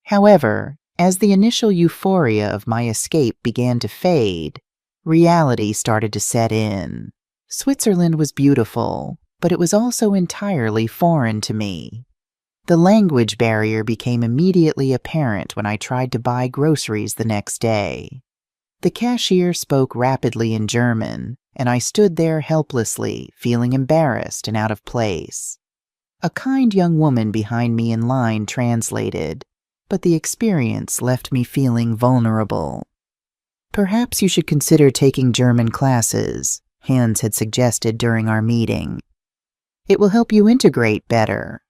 However, as the initial euphoria of my escape began to fade, reality started to set in. Switzerland was beautiful, but it was also entirely foreign to me. The language barrier became immediately apparent when I tried to buy groceries the next day. The cashier spoke rapidly in German, and I stood there helplessly, feeling embarrassed and out of place. A kind young woman behind me in line translated, but the experience left me feeling vulnerable. "Perhaps you should consider taking German classes," Hans had suggested during our meeting. "It will help you integrate better."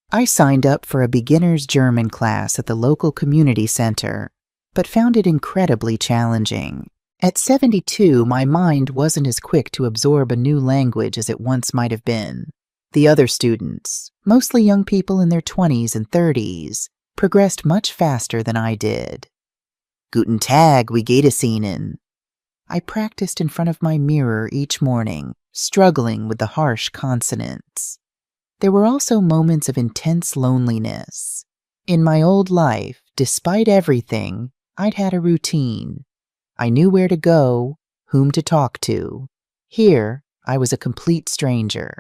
I signed up for a beginner's German class at the local community center, but found it incredibly challenging. At 72, my mind wasn't as quick to absorb a new language as it once might have been. The other students, mostly young people in their 20s and 30s, progressed much faster than I did. "Guten Tag, wie geht es Ihnen?" I practiced in front of my mirror each morning, struggling with the harsh consonants. There were also moments of intense loneliness. In my old life, despite everything, I'd had a routine. I knew where to go, whom to talk to. Here, I was a complete stranger.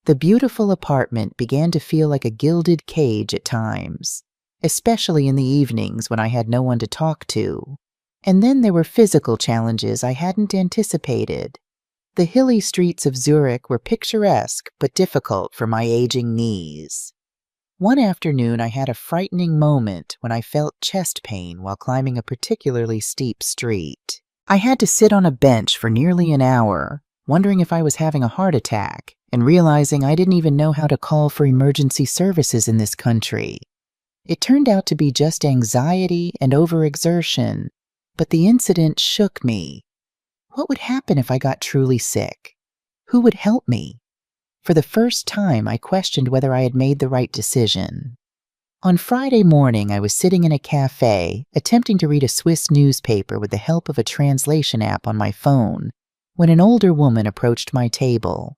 The beautiful apartment began to feel like a gilded cage at times, especially in the evenings when I had no one to talk to. And then there were physical challenges I hadn't anticipated. The hilly streets of Zurich were picturesque but difficult for my aging knees. One afternoon I had a frightening moment when I felt chest pain while climbing a particularly steep street. I had to sit on a bench for nearly an hour, wondering if I was having a heart attack, and realizing I didn't even know how to call for emergency services in this country. It turned out to be just anxiety and overexertion, but the incident shook me. What would happen if I got truly sick? Who would help me? For the first time, I questioned whether I had made the right decision. On Friday morning, I was sitting in a cafe, attempting to read a Swiss newspaper with the help of a translation app on my phone, when an older woman approached my table.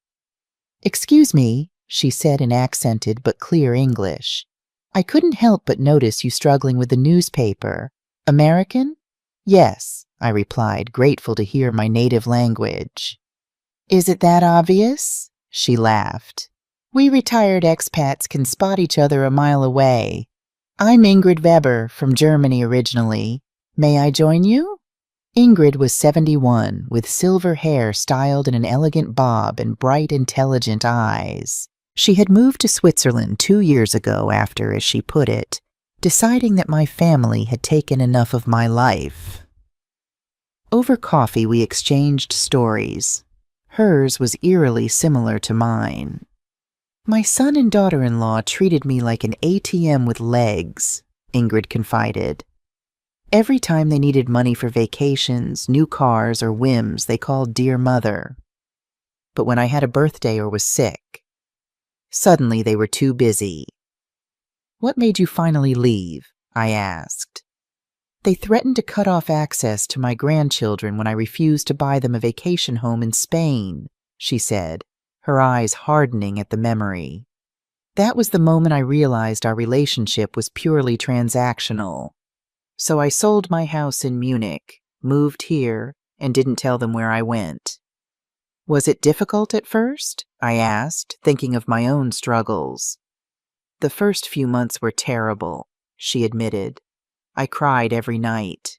"Excuse me," she said in accented but clear English. "I couldn't help but notice you struggling with the newspaper. American?" "Yes," I replied, grateful to hear my native language. "Is it that obvious?" She laughed. "We retired expats can spot each other a mile away. I'm Ingrid Weber, from Germany originally. May I join you?" Ingrid was 71, with silver hair styled in an elegant bob and bright, intelligent eyes. She had moved to Switzerland 2 years ago after, as she put it, deciding that my family had taken enough of my life. Over coffee, we exchanged stories. Hers was eerily similar to mine. My son and daughter-in-law treated me like an ATM with legs, Ingrid confided. Every time they needed money for vacations, new cars, or whims, they called Dear Mother. But when I had a birthday or was sick, suddenly they were too busy. What made you finally leave? I asked. They threatened to cut off access to my grandchildren when I refused to buy them a vacation home in Spain, she said, her eyes hardening at the memory. That was the moment I realized our relationship was purely transactional. So I sold my house in Munich, moved here, and didn't tell them where I went. Was it difficult at first? I asked, thinking of my own struggles. The first few months were terrible, she admitted. I cried every night.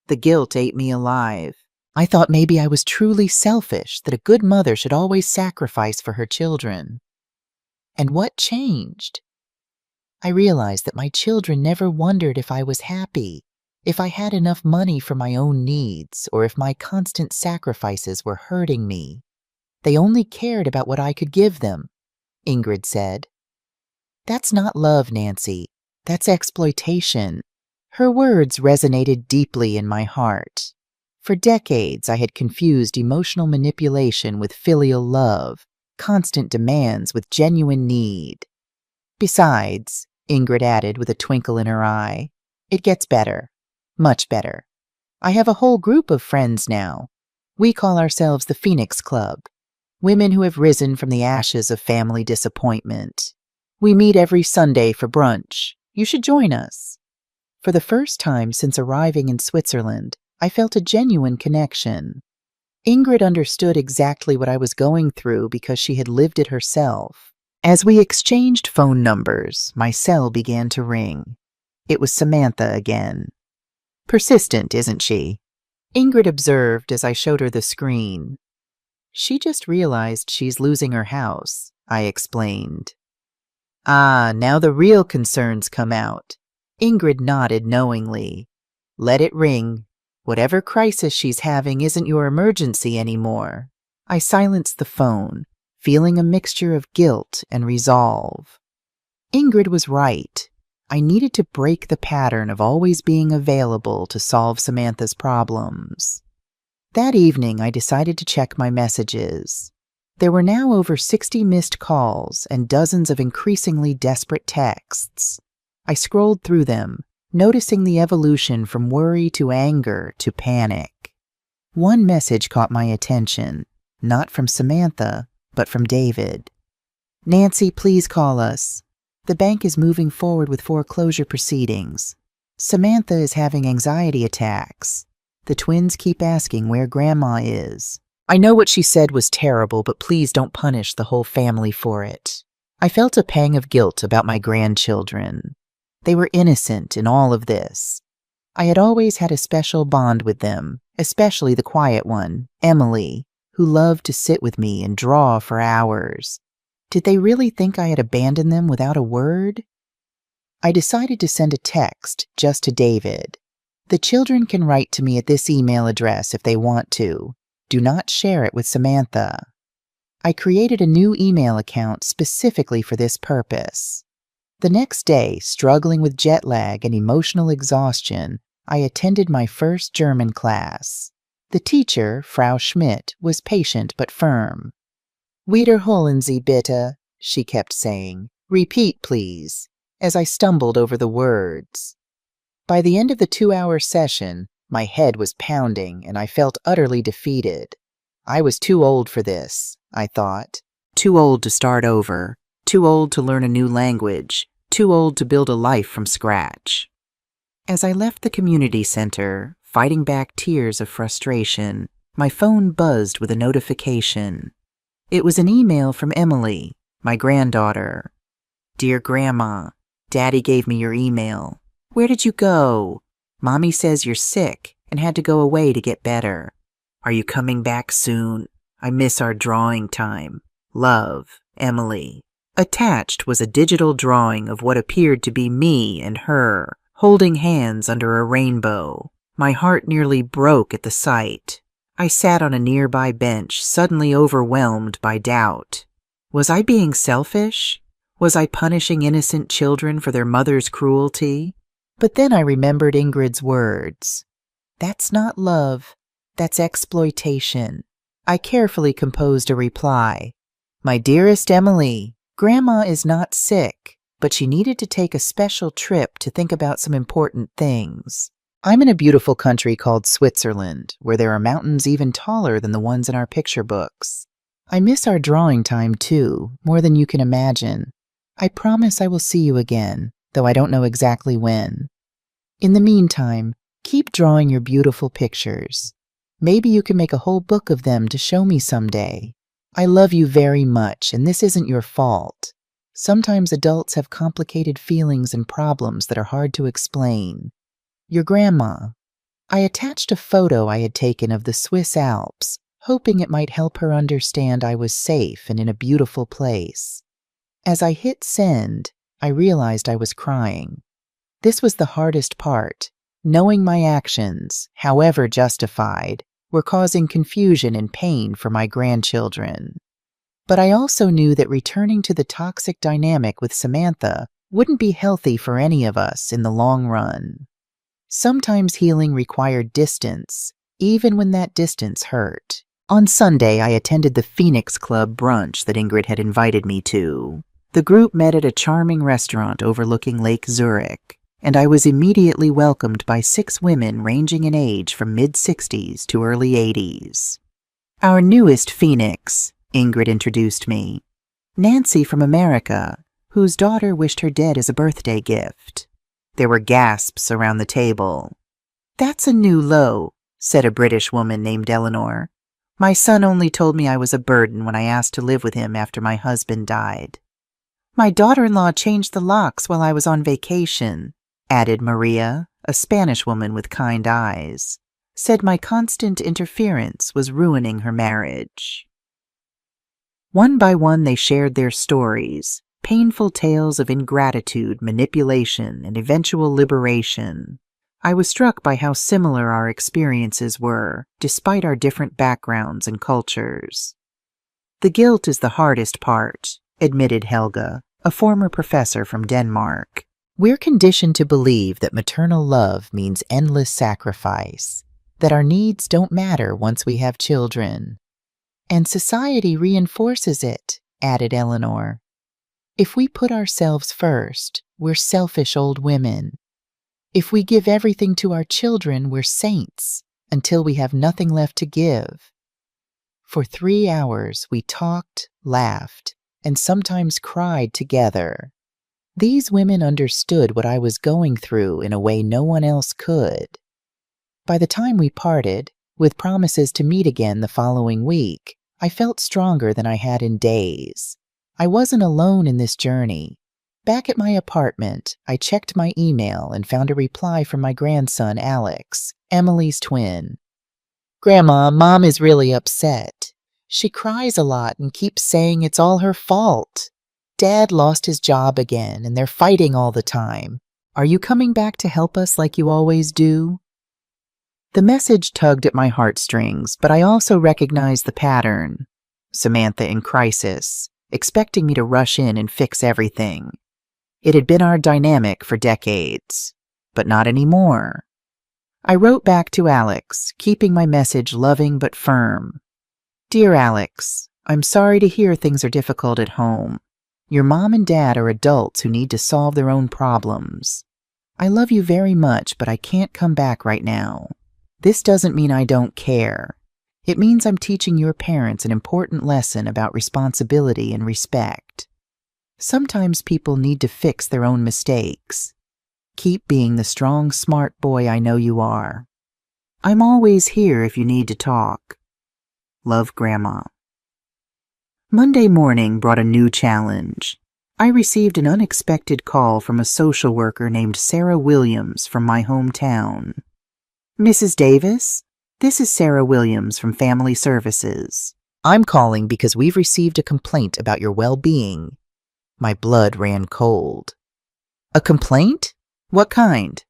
The guilt ate me alive. I thought maybe I was truly selfish, that a good mother should always sacrifice for her children. And what changed? I realized that my children never wondered if I was happy, if I had enough money for my own needs, or if my constant sacrifices were hurting me. They only cared about what I could give them, Ingrid said. That's not love, Nancy. That's exploitation. Her words resonated deeply in my heart. For decades, I had confused emotional manipulation with filial love, constant demands with genuine need. Besides, Ingrid added with a twinkle in her eye, it gets better. Much better. I have a whole group of friends now. We call ourselves the Phoenix Club, women who have risen from the ashes of family disappointment. We meet every Sunday for brunch. You should join us. For the first time since arriving in Switzerland, I felt a genuine connection. Ingrid understood exactly what I was going through because she had lived it herself. As we exchanged phone numbers, my cell began to ring. It was Samantha again. Persistent, isn't she? Ingrid observed as I showed her the screen. She just realized she's losing her house, I explained. Ah, now the real concerns come out. Ingrid nodded knowingly. Let it ring. Whatever crisis she's having isn't your emergency anymore. I silenced the phone, feeling a mixture of guilt and resolve. Ingrid was right. I needed to break the pattern of always being available to solve Samantha's problems. That evening, I decided to check my messages. There were now over 60 missed calls and dozens of increasingly desperate texts. I scrolled through them, noticing the evolution from worry to anger to panic. One message caught my attention, not from Samantha, but from David. Nancy, please call us. The bank is moving forward with foreclosure proceedings. Samantha is having anxiety attacks. The twins keep asking where Grandma is. I know what she said was terrible, but please don't punish the whole family for it. I felt a pang of guilt about my grandchildren. They were innocent in all of this. I had always had a special bond with them, especially the quiet one, Emily, who loved to sit with me and draw for hours. Did they really think I had abandoned them without a word? I decided to send a text just to David. The children can write to me at this email address if they want to. Do not share it with Samantha. I created a new email account specifically for this purpose. The next day, struggling with jet lag and emotional exhaustion, I attended my first German class. The teacher, Frau Schmidt, was patient but firm. Wiederholen Sie bitte, she kept saying. Repeat, please, as I stumbled over the words. By the end of the 2-hour session, my head was pounding and I felt utterly defeated. I was too old for this, I thought. Too old to start over. Too old to learn a new language. Too old to build a life from scratch. As I left the community center, fighting back tears of frustration, my phone buzzed with a notification. It was an email from Emily, my granddaughter. Dear Grandma, Daddy gave me your email. Where did you go? Mommy says you're sick and had to go away to get better. Are you coming back soon? I miss our drawing time. Love, Emily. Attached was a digital drawing of what appeared to be me and her, holding hands under a rainbow. My heart nearly broke at the sight. I sat on a nearby bench, suddenly overwhelmed by doubt. Was I being selfish? Was I punishing innocent children for their mother's cruelty? But then I remembered Ingrid's words. That's not love. That's exploitation. I carefully composed a reply. My dearest Emily, Grandma is not sick, but she needed to take a special trip to think about some important things. I'm in a beautiful country called Switzerland, where there are mountains even taller than the ones in our picture books. I miss our drawing time too, more than you can imagine. I promise I will see you again, though I don't know exactly when. In the meantime, keep drawing your beautiful pictures. Maybe you can make a whole book of them to show me someday. I love you very much, and this isn't your fault. Sometimes adults have complicated feelings and problems that are hard to explain. Your grandma. I attached a photo I had taken of the Swiss Alps, hoping it might help her understand I was safe and in a beautiful place. As I hit send, I realized I was crying. This was the hardest part, knowing my actions, however justified, were causing confusion and pain for my grandchildren. But I also knew that returning to the toxic dynamic with Samantha wouldn't be healthy for any of us in the long run. Sometimes healing required distance, even when that distance hurt. On Sunday, I attended the Phoenix Club brunch that Ingrid had invited me to. The group met at a charming restaurant overlooking Lake Zurich, and I was immediately welcomed by 6 women ranging in age from mid-60s to early 80s. Our newest Phoenix, Ingrid introduced me. Nancy from America, whose daughter wished her dead as a birthday gift. There were gasps around the table. That's a new low, said a British woman named Eleanor. My son only told me I was a burden when I asked to live with him after my husband died. My daughter-in-law changed the locks while I was on vacation, added Maria, a Spanish woman with kind eyes. Said my constant interference was ruining her marriage. One by one they shared their stories, painful tales of ingratitude, manipulation, and eventual liberation. I was struck by how similar our experiences were, despite our different backgrounds and cultures. The guilt is the hardest part, admitted Helga, a former professor from Denmark. We're conditioned to believe that maternal love means endless sacrifice, that our needs don't matter once we have children. And society reinforces it, added Eleanor. If we put ourselves first, we're selfish old women. If we give everything to our children, we're saints, until we have nothing left to give. For 3 hours, we talked, laughed, and sometimes cried together. These women understood what I was going through in a way no one else could. By the time we parted, with promises to meet again the following week, I felt stronger than I had in days. I wasn't alone in this journey. Back at my apartment, I checked my email and found a reply from my grandson, Alex, Emily's twin. Grandma, Mom is really upset. She cries a lot and keeps saying it's all her fault. Dad lost his job again, and they're fighting all the time. Are you coming back to help us like you always do? The message tugged at my heartstrings, but I also recognized the pattern. Samantha in crisis, expecting me to rush in and fix everything. It had been our dynamic for decades, but not anymore. I wrote back to Alex, keeping my message loving but firm. Dear Alex, I'm sorry to hear things are difficult at home. Your mom and dad are adults who need to solve their own problems. I love you very much, but I can't come back right now. This doesn't mean I don't care. It means I'm teaching your parents an important lesson about responsibility and respect. Sometimes people need to fix their own mistakes. Keep being the strong, smart boy I know you are. I'm always here if you need to talk. Love, Grandma. Monday morning brought a new challenge. I received an unexpected call from a social worker named Sarah Williams from my hometown. Mrs. Davis, this is Sarah Williams from Family Services. I'm calling because we've received a complaint about your well-being. My blood ran cold. A complaint? What kind?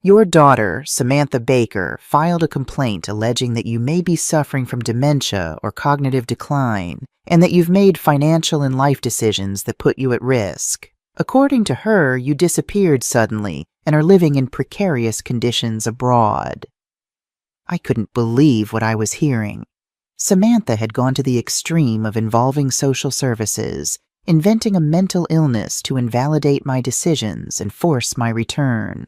Your daughter, Samantha Baker, filed a complaint alleging that you may be suffering from dementia or cognitive decline, and that you've made financial and life decisions that put you at risk. According to her, you disappeared suddenly and are living in precarious conditions abroad. I couldn't believe what I was hearing. Samantha had gone to the extreme of involving social services, inventing a mental illness to invalidate my decisions and force my return.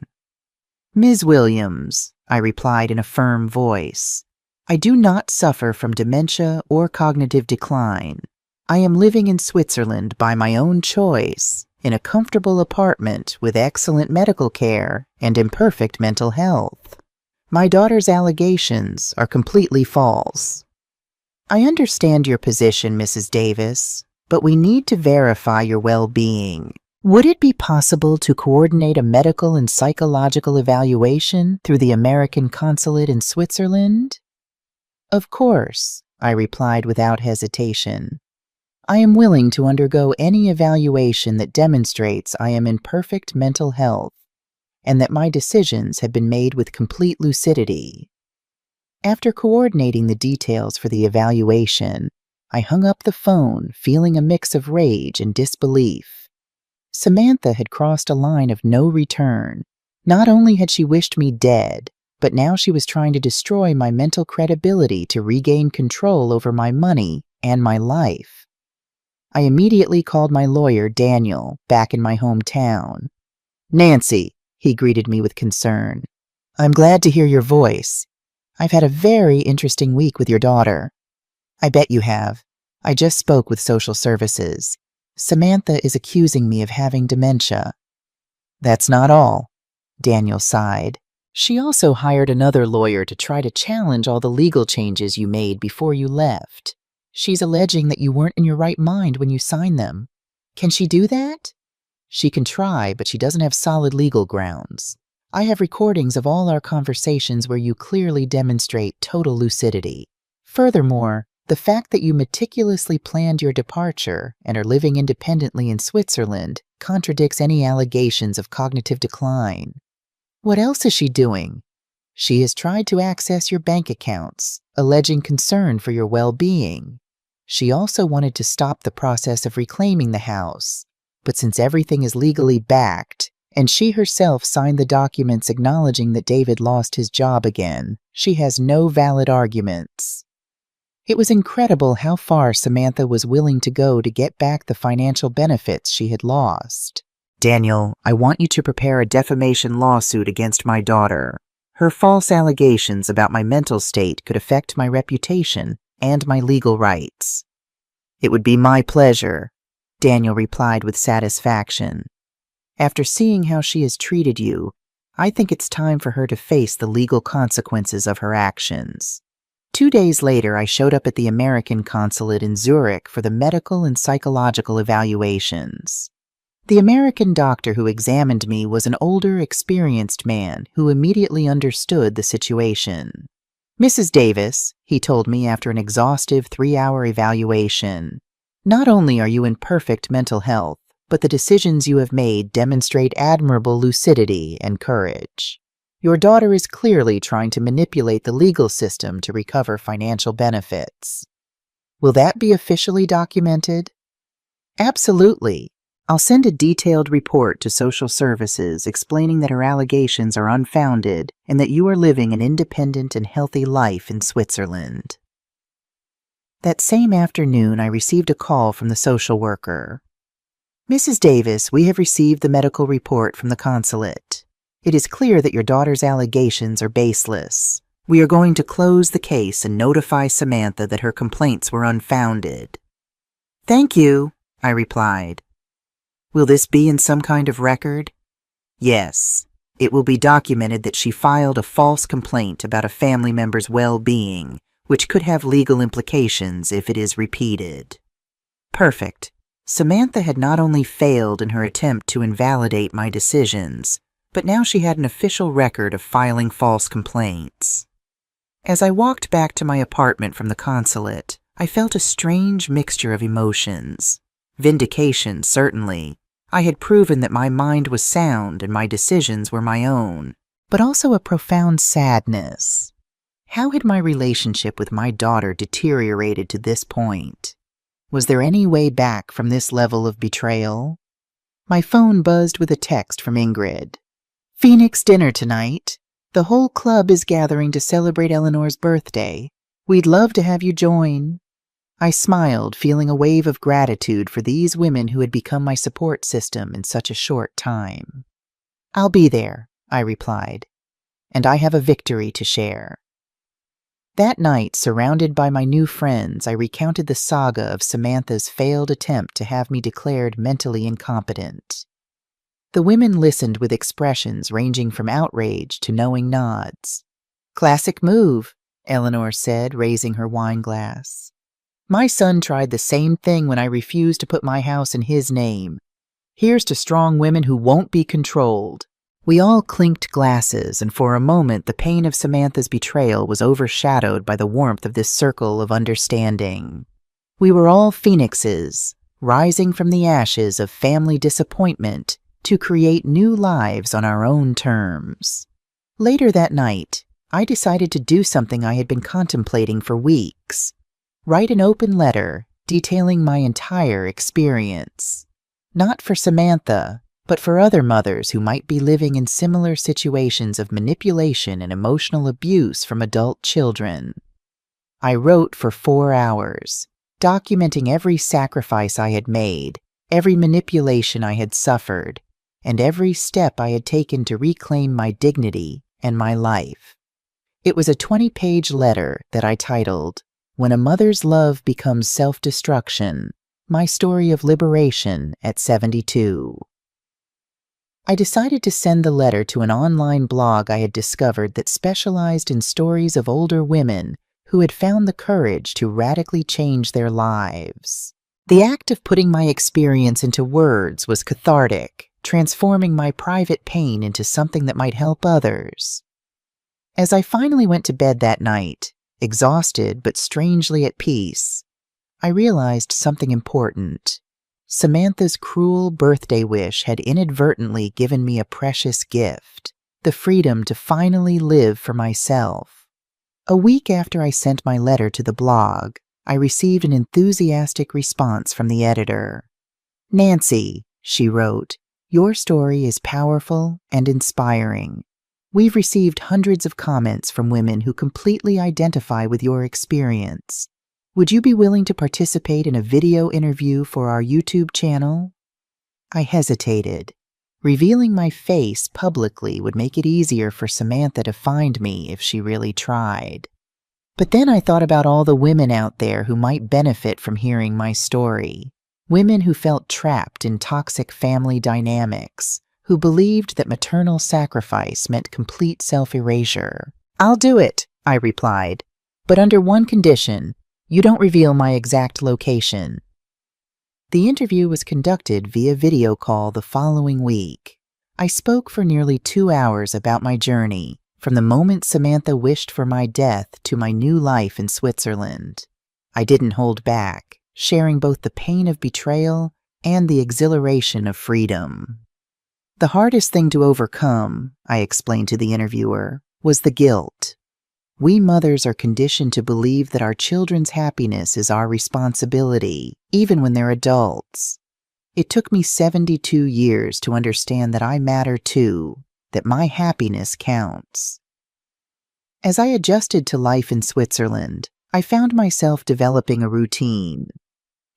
Ms. Williams, I replied in a firm voice, I do not suffer from dementia or cognitive decline. I am living in Switzerland by my own choice, in a comfortable apartment with excellent medical care and imperfect mental health. My daughter's allegations are completely false. I understand your position, Mrs. Davis, but we need to verify your well-being. Would it be possible to coordinate a medical and psychological evaluation through the American consulate in Switzerland? Of course, I replied without hesitation. I am willing to undergo any evaluation that demonstrates I am in perfect mental health and that my decisions have been made with complete lucidity. After coordinating the details for the evaluation, I hung up the phone, feeling a mix of rage and disbelief. Samantha had crossed a line of no return. Not only had she wished me dead, but now she was trying to destroy my mental credibility to regain control over my money and my life. I immediately called my lawyer, Daniel, back in my hometown. Nancy, he greeted me with concern. I'm glad to hear your voice. I've had a very interesting week with your daughter. I bet you have. I just spoke with social services. Samantha is accusing me of having dementia. That's not all, Daniel sighed. She also hired another lawyer to try to challenge all the legal changes you made before you left. She's alleging that you weren't in your right mind when you signed them. Can she do that? She can try, but she doesn't have solid legal grounds. I have recordings of all our conversations where you clearly demonstrate total lucidity. Furthermore, the fact that you meticulously planned your departure and are living independently in Switzerland contradicts any allegations of cognitive decline. What else is she doing? She has tried to access your bank accounts, alleging concern for your well-being. She also wanted to stop the process of reclaiming the house, but since everything is legally backed, and she herself signed the documents acknowledging that David lost his job again, she has no valid arguments. It was incredible how far Samantha was willing to go to get back the financial benefits she had lost. Daniel, I want you to prepare a defamation lawsuit against my daughter. Her false allegations about my mental state could affect my reputation and my legal rights. It would be my pleasure, Daniel replied with satisfaction. After seeing how she has treated you, I think it's time for her to face the legal consequences of her actions. 2 days later, I showed up at the American consulate in Zurich for the medical and psychological evaluations. The American doctor who examined me was an older, experienced man who immediately understood the situation. Mrs. Davis, he told me after an exhaustive 3-hour evaluation, not only are you in perfect mental health, but the decisions you have made demonstrate admirable lucidity and courage. Your daughter is clearly trying to manipulate the legal system to recover financial benefits. Will that be officially documented? Absolutely. I'll send a detailed report to social services explaining that her allegations are unfounded and that you are living an independent and healthy life in Switzerland. That same afternoon, I received a call from the social worker. Mrs. Davis, we have received the medical report from the consulate. It is clear that your daughter's allegations are baseless. We are going to close the case and notify Samantha that her complaints were unfounded. Thank you, I replied. Will this be in some kind of record? Yes. It will be documented that she filed a false complaint about a family member's well-being, which could have legal implications if it is repeated. Perfect. Samantha had not only failed in her attempt to invalidate my decisions, but now she had an official record of filing false complaints. As I walked back to my apartment from the consulate, I felt a strange mixture of emotions. Vindication, certainly. I had proven that my mind was sound and my decisions were my own, but also a profound sadness. How had my relationship with my daughter deteriorated to this point? Was there any way back from this level of betrayal? My phone buzzed with a text from Ingrid. "Phoenix dinner tonight. The whole club is gathering to celebrate Eleanor's birthday. We'd love to have you join." I smiled, feeling a wave of gratitude for these women who had become my support system in such a short time. "I'll be there," I replied, "and I have a victory to share." That night, surrounded by my new friends, I recounted the saga of Samantha's failed attempt to have me declared mentally incompetent. The women listened with expressions ranging from outrage to knowing nods. "Classic move," Eleanor said, raising her wine glass. "My son tried the same thing when I refused to put my house in his name. Here's to strong women who won't be controlled." We all clinked glasses, and for a moment the pain of Samantha's betrayal was overshadowed by the warmth of this circle of understanding. We were all phoenixes, rising from the ashes of family disappointment to create new lives on our own terms. Later that night, I decided to do something I had been contemplating for weeks. Write an open letter detailing my entire experience. Not for Samantha, but for other mothers who might be living in similar situations of manipulation and emotional abuse from adult children. I wrote for 4 hours, documenting every sacrifice I had made, every manipulation I had suffered, and every step I had taken to reclaim my dignity and my life. It was a 20-page letter that I titled, "When a Mother's Love Becomes Self-Destruction, My Story of Liberation at 72. I decided to send the letter to an online blog I had discovered that specialized in stories of older women who had found the courage to radically change their lives. The act of putting my experience into words was cathartic, transforming my private pain into something that might help others. As I finally went to bed that night, exhausted but strangely at peace, I realized something important. Samantha's cruel birthday wish had inadvertently given me a precious gift, the freedom to finally live for myself. A week after I sent my letter to the blog, I received an enthusiastic response from the editor. "Nancy," she wrote, "your story is powerful and inspiring. We've received hundreds of comments from women who completely identify with your experience. Would you be willing to participate in a video interview for our YouTube channel?" I hesitated. Revealing my face publicly would make it easier for Samantha to find me if she really tried. But then I thought about all the women out there who might benefit from hearing my story. Women who felt trapped in toxic family dynamics, who believed that maternal sacrifice meant complete self-erasure. "I'll do it," I replied, "but under one condition. You don't reveal my exact location." The interview was conducted via video call the following week. I spoke for nearly 2 hours about my journey, from the moment Samantha wished for my death to my new life in Switzerland. I didn't hold back, sharing both the pain of betrayal and the exhilaration of freedom. The hardest thing to overcome, I explained to the interviewer, was the guilt. We mothers are conditioned to believe that our children's happiness is our responsibility, even when they're adults. It took me 72 years to understand that I matter too, that my happiness counts. As I adjusted to life in Switzerland, I found myself developing a routine.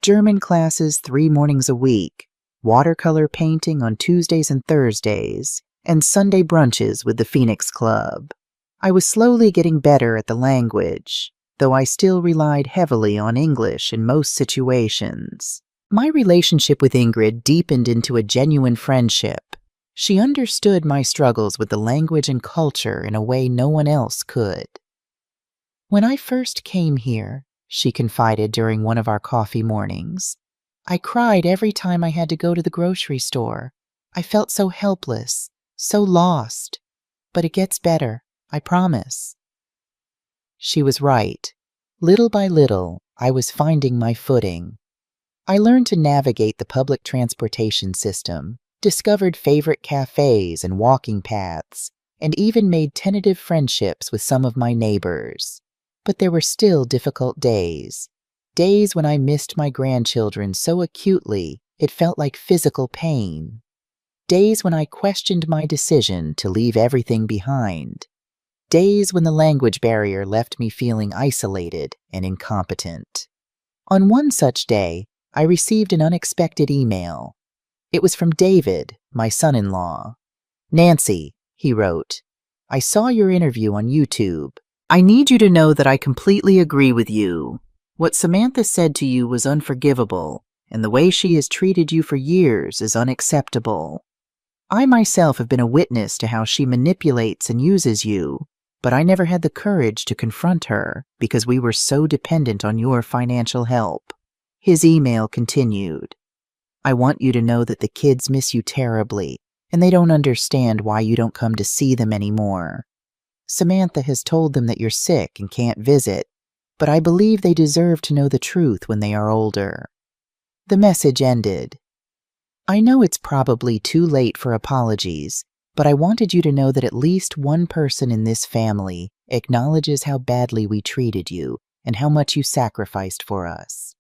German classes 3 mornings a week, watercolor painting on Tuesdays and Thursdays, and Sunday brunches with the Phoenix Club. I was slowly getting better at the language, though I still relied heavily on English in most situations. My relationship with Ingrid deepened into a genuine friendship. She understood my struggles with the language and culture in a way no one else could. "When I first came here," she confided during one of our coffee mornings, "I cried every time I had to go to the grocery store. I felt so helpless, So lost. But it gets better, I promise. She was right. Little by little, I was finding my footing. I learned to navigate the public transportation system, discovered favorite cafes and walking paths, and even made tentative friendships with some of my neighbors. But there were still difficult days. Days when I missed my grandchildren so acutely it felt like physical pain. Days when I questioned my decision to leave everything behind. Days when the language barrier left me feeling isolated and incompetent. On one such day, I received an unexpected email. It was from David, my son-in-law. "Nancy," he wrote, "I saw your interview on YouTube. I need you to know that I completely agree with you. What Samantha said to you was unforgivable, and the way she has treated you for years is unacceptable. I myself have been a witness to how she manipulates and uses you, but I never had the courage to confront her because we were so dependent on your financial help." His email continued, "I want you to know that the kids miss you terribly, and they don't understand why you don't come to see them anymore. Samantha has told them that you're sick and can't visit, but I believe they deserve to know the truth when they are older." The message ended. I know it's probably too late for apologies, but I wanted you to know that at least one person in this family acknowledges how badly we treated you and how much you sacrificed for us.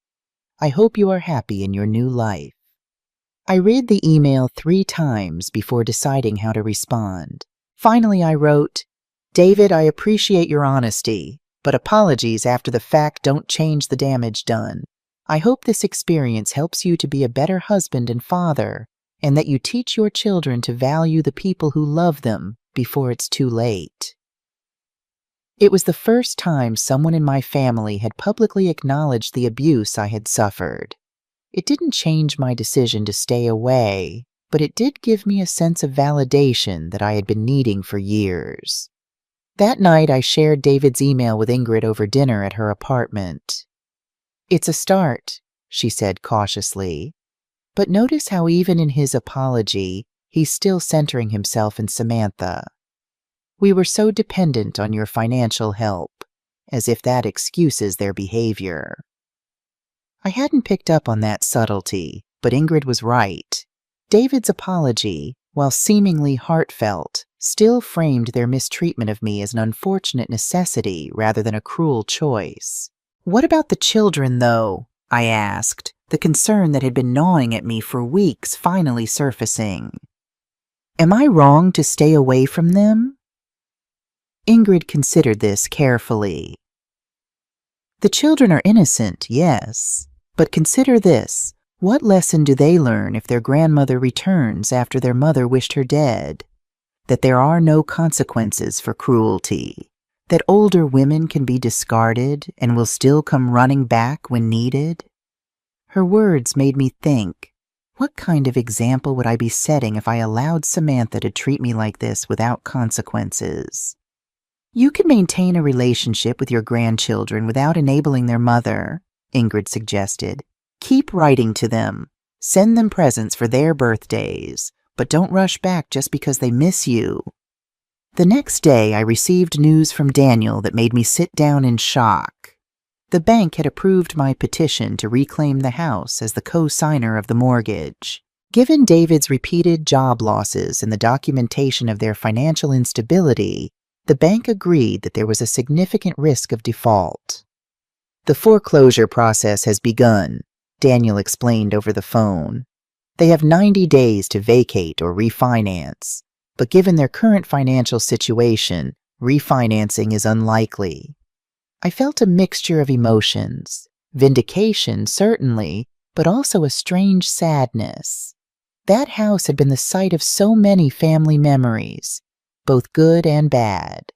I hope you are happy in your new life. I read the email 3 times before deciding how to respond. Finally, I wrote, "David, I appreciate your honesty, but apologies after the fact don't change the damage done. I hope this experience helps you to be a better husband and father, and that you teach your children to value the people who love them before it's too late." It was the first time someone in my family had publicly acknowledged the abuse I had suffered. It didn't change my decision to stay away, but it did give me a sense of validation that I had been needing for years. That night, I shared David's email with Ingrid over dinner at her apartment. "It's a start," she said cautiously. But notice how even in his apology, he's still centering himself in Samantha. "We were so dependent on your financial help," as if that excuses their behavior. I hadn't picked up on that subtlety, but Ingrid was right. David's apology, while seemingly heartfelt, still framed their mistreatment of me as an unfortunate necessity rather than a cruel choice. "What about the children, though?" I asked, the concern that had been gnawing at me for weeks finally surfacing. "Am I wrong to stay away from them?" Ingrid considered this carefully. "The children are innocent, yes, but consider this. What lesson do they learn if their grandmother returns after their mother wished her dead? That there are no consequences for cruelty, that older women can be discarded and will still come running back when needed?" Her words made me think, what kind of example would I be setting if I allowed Samantha to treat me like this without consequences? "You can maintain a relationship with your grandchildren without enabling their mother," Ingrid suggested. "Keep writing to them. Send them presents for their birthdays, but don't rush back just because they miss you." The next day, I received news from Daniel that made me sit down in shock. The bank had approved my petition to reclaim the house as the co-signer of the mortgage. Given David's repeated job losses and the documentation of their financial instability, the bank agreed that there was a significant risk of default. "The foreclosure process has begun," Daniel explained over the phone. "They have 90 days to vacate or refinance, but given their current financial situation, refinancing is unlikely." I felt a mixture of emotions, vindication certainly, but also a strange sadness. That house had been the site of so many family memories, both good and bad.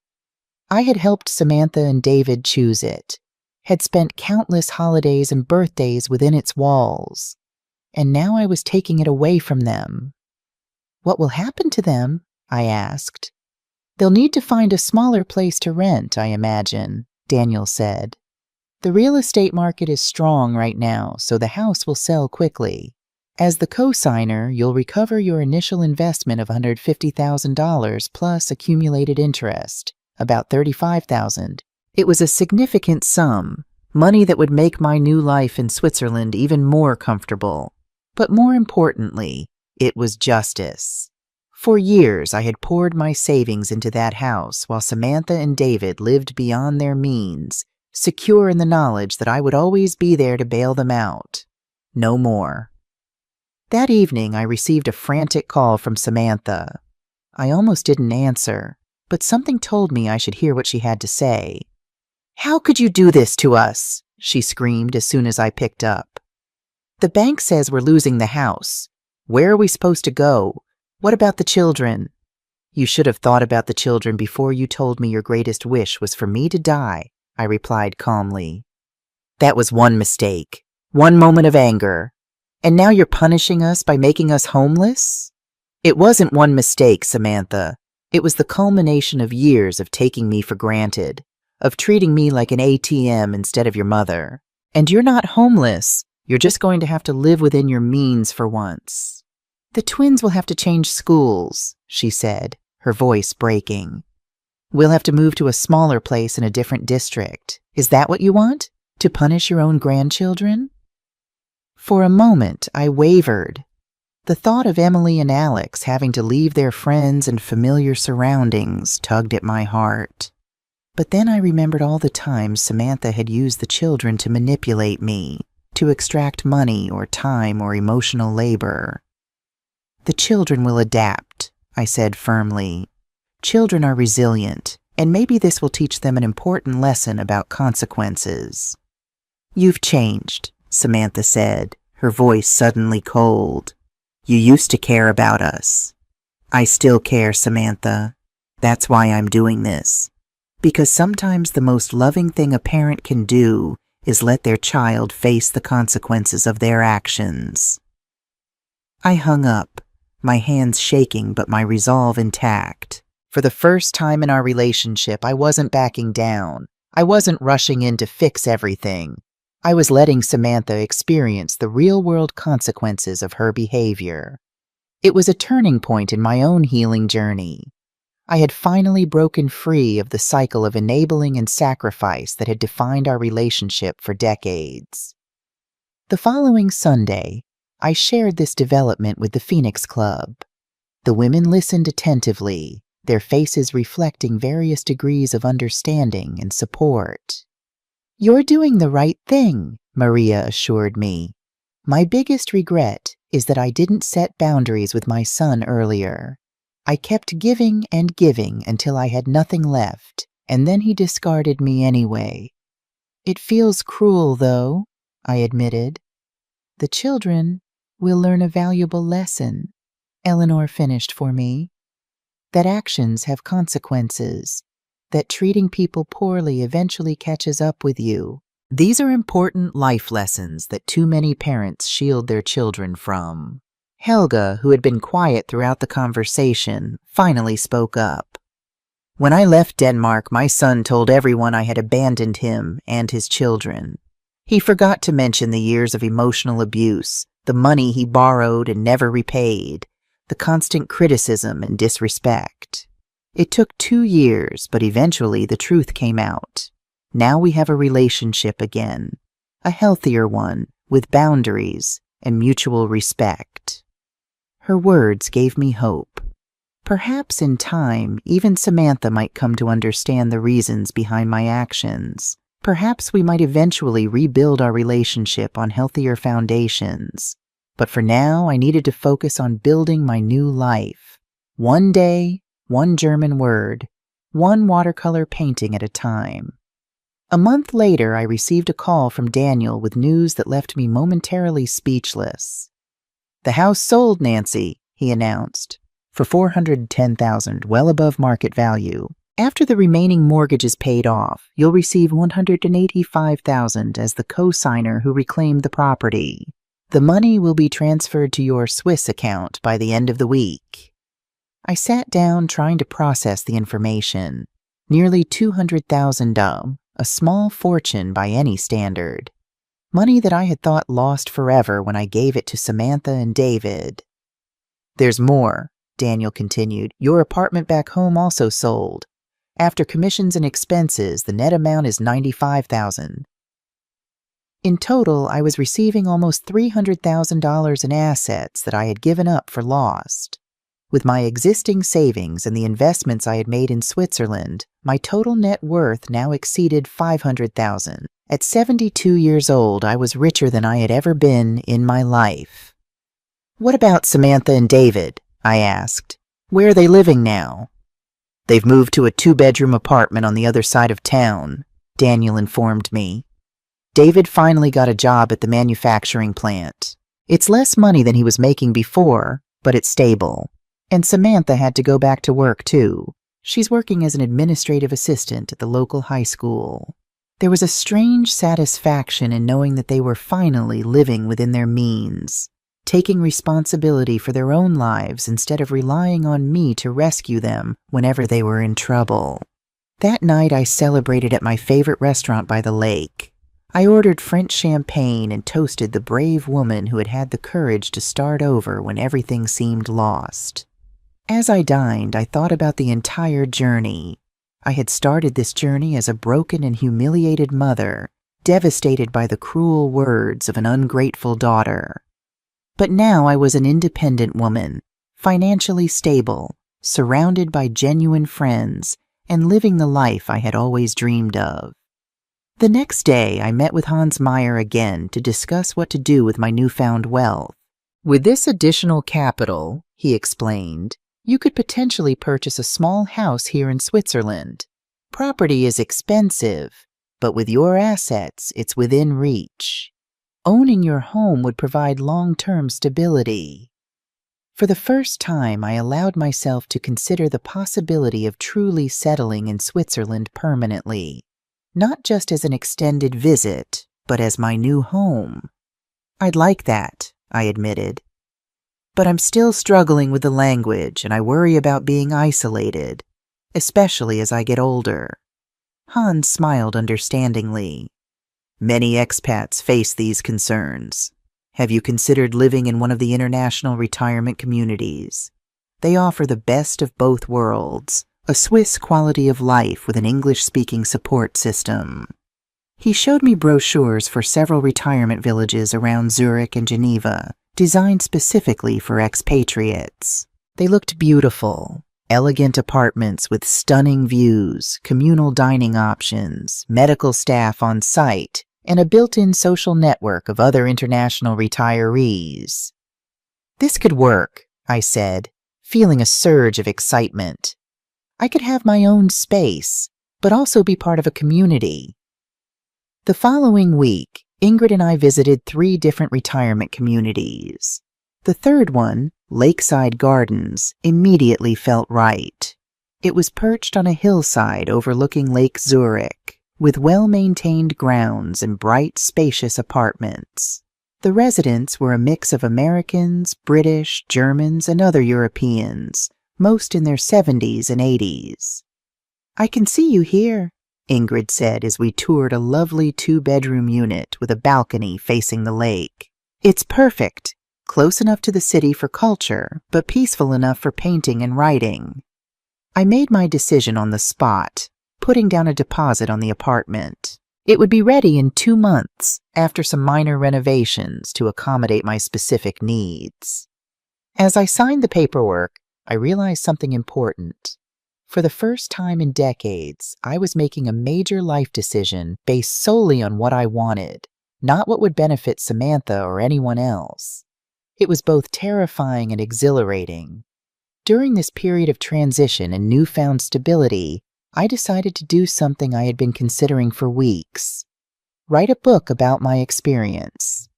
I had helped Samantha and David choose it, had spent countless holidays and birthdays within its walls, and now I was taking it away from them. "What will happen to them?" I asked. "They'll need to find a smaller place to rent, I imagine," Daniel said. "The real estate market is strong right now, so the house will sell quickly. As the co-signer, you'll recover your initial investment of $150,000 plus accumulated interest, about $35,000. It was a significant sum, money that would make my new life in Switzerland even more comfortable. But more importantly, it was justice. For years, I had poured my savings into that house while Samantha and David lived beyond their means, secure in the knowledge that I would always be there to bail them out. No more. That evening, I received a frantic call from Samantha. I almost didn't answer, but something told me I should hear what she had to say. "How could you do this to us?" she screamed as soon as I picked up. "The bank says we're losing the house. Where are we supposed to go? What about the children?" "You should have thought about the children before you told me your greatest wish was for me to die," I replied calmly. "That was one mistake, one moment of anger. And now you're punishing us by making us homeless?" "It wasn't one mistake, Samantha. It was the culmination of years of taking me for granted, of treating me like an ATM instead of your mother. And you're not homeless. You're just going to have to live within your means for once." "The twins will have to change schools," she said, her voice breaking. "We'll have to move to a smaller place in a different district. Is that what you want? To punish your own grandchildren?" For a moment, I wavered. The thought of Emily and Alex having to leave their friends and familiar surroundings tugged at my heart. But then I remembered all the times Samantha had used the children to manipulate me, to extract money or time or emotional labor. "The children will adapt," I said firmly. "Children are resilient, and maybe this will teach them an important lesson about consequences." "You've changed," Samantha said, her voice suddenly cold. "You used to care about us." "I still care, Samantha. That's why I'm doing this. Because sometimes the most loving thing a parent can do is let their child face the consequences of their actions." I hung up, my hands shaking but my resolve intact. For the first time in our relationship, I wasn't backing down. I wasn't rushing in to fix everything. I was letting Samantha experience the real-world consequences of her behavior. It was a turning point in my own healing journey. I had finally broken free of the cycle of enabling and sacrifice that had defined our relationship for decades. The following Sunday, I shared this development with the Phoenix Club. The women listened attentively, their faces reflecting various degrees of understanding and support. "You're doing the right thing," Maria assured me. "My biggest regret is that I didn't set boundaries with my son earlier. I kept giving and giving until I had nothing left, and then he discarded me anyway." "It feels cruel, though," I admitted. "The children will learn a valuable lesson," Eleanor finished for me. "That actions have consequences, that treating people poorly eventually catches up with you. These are important life lessons that too many parents shield their children from." Helga, who had been quiet throughout the conversation, finally spoke up. "When I left Denmark, my son told everyone I had abandoned him and his children. He forgot to mention the years of emotional abuse, the money he borrowed and never repaid, the constant criticism and disrespect. It took 2 years, but eventually the truth came out. Now we have a relationship again, a healthier one, with boundaries and mutual respect." Her words gave me hope. Perhaps in time, even Samantha might come to understand the reasons behind my actions. Perhaps we might eventually rebuild our relationship on healthier foundations. But for now, I needed to focus on building my new life. One day, one German word, one watercolor painting at a time. A month later, I received a call from Daniel with news that left me momentarily speechless. "The house sold, Nancy," he announced, "for $410,000, well above market value. After the remaining mortgage is paid off, you'll receive $185,000 as the co-signer who reclaimed the property. The money will be transferred to your Swiss account by the end of the week." I sat down trying to process the information. Nearly $200,000, a small fortune by any standard. Money that I had thought lost forever when I gave it to Samantha and David. There's more, Daniel continued. Your apartment back home also sold. After commissions and expenses, the net amount is $95,000. In total, I was receiving almost $300,000 in assets that I had given up for lost. With my existing savings and the investments I had made in Switzerland, my total net worth now exceeded $500,000. At 72 years old, I was richer than I had ever been in my life. What about Samantha and David? I asked. Where are they living now? They've moved to a 2-bedroom apartment on the other side of town, Daniel informed me. David finally got a job at the manufacturing plant. It's less money than he was making before, but it's stable. And Samantha had to go back to work too. She's working as an administrative assistant at the local high school. There was a strange satisfaction in knowing that they were finally living within their means, taking responsibility for their own lives instead of relying on me to rescue them whenever they were in trouble. That night I celebrated at my favorite restaurant by the lake. I ordered French champagne and toasted the brave woman who had had the courage to start over when everything seemed lost. As I dined, I thought about the entire journey. I had started this journey as a broken and humiliated mother, devastated by the cruel words of an ungrateful daughter. But now I was an independent woman, financially stable, surrounded by genuine friends, and living the life I had always dreamed of. The next day, I met with Hans Meyer again to discuss what to do with my newfound wealth. With this additional capital, he explained, you could potentially purchase a small house here in Switzerland. Property is expensive, but with your assets, it's within reach. Owning your home would provide long-term stability. For the first time, I allowed myself to consider the possibility of truly settling in Switzerland permanently, not just as an extended visit, but as my new home. I'd like that, I admitted. But I'm still struggling with the language, and I worry about being isolated, especially as I get older. Hans smiled understandingly. Many expats face these concerns. Have you considered living in one of the international retirement communities? They offer the best of both worlds, a Swiss quality of life with an English-speaking support system. He showed me brochures for several retirement villages around Zurich and Geneva, designed specifically for expatriates. They looked beautiful, elegant apartments with stunning views, communal dining options, medical staff on site, and a built-in social network of other international retirees. This could work, I said, feeling a surge of excitement. I could have my own space, but also be part of a community. The following week, Ingrid and I visited 3 different retirement communities. The third one, Lakeside Gardens, immediately felt right. It was perched on a hillside overlooking Lake Zurich, with well-maintained grounds and bright, spacious apartments. The residents were a mix of Americans, British, Germans, and other Europeans, most in their 70s and 80s. I can see you here, Ingrid said as we toured a lovely 2-bedroom unit with a balcony facing the lake. It's perfect, close enough to the city for culture, but peaceful enough for painting and writing. I made my decision on the spot, putting down a deposit on the apartment. It would be ready in 2 months, after some minor renovations to accommodate my specific needs. As I signed the paperwork, I realized something important. For the first time in decades, I was making a major life decision based solely on what I wanted, not what would benefit Samantha or anyone else. It was both terrifying and exhilarating. During this period of transition and newfound stability, I decided to do something I had been considering for weeks. Write a book about my experience.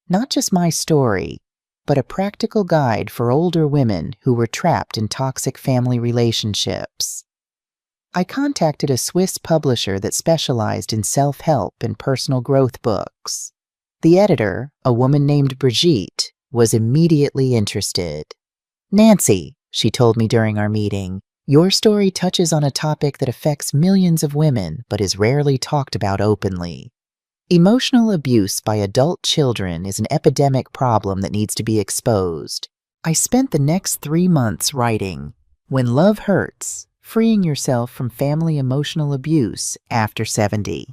Not just my story, but a practical guide for older women who were trapped in toxic family relationships. I contacted a Swiss publisher that specialized in self-help and personal growth books. The editor, a woman named Brigitte, was immediately interested. Nancy, she told me during our meeting, your story touches on a topic that affects millions of women but is rarely talked about openly. Emotional abuse by adult children is an epidemic problem that needs to be exposed. I spent the next 3 months writing When Love Hurts, Freeing Yourself from Family Emotional Abuse After 70.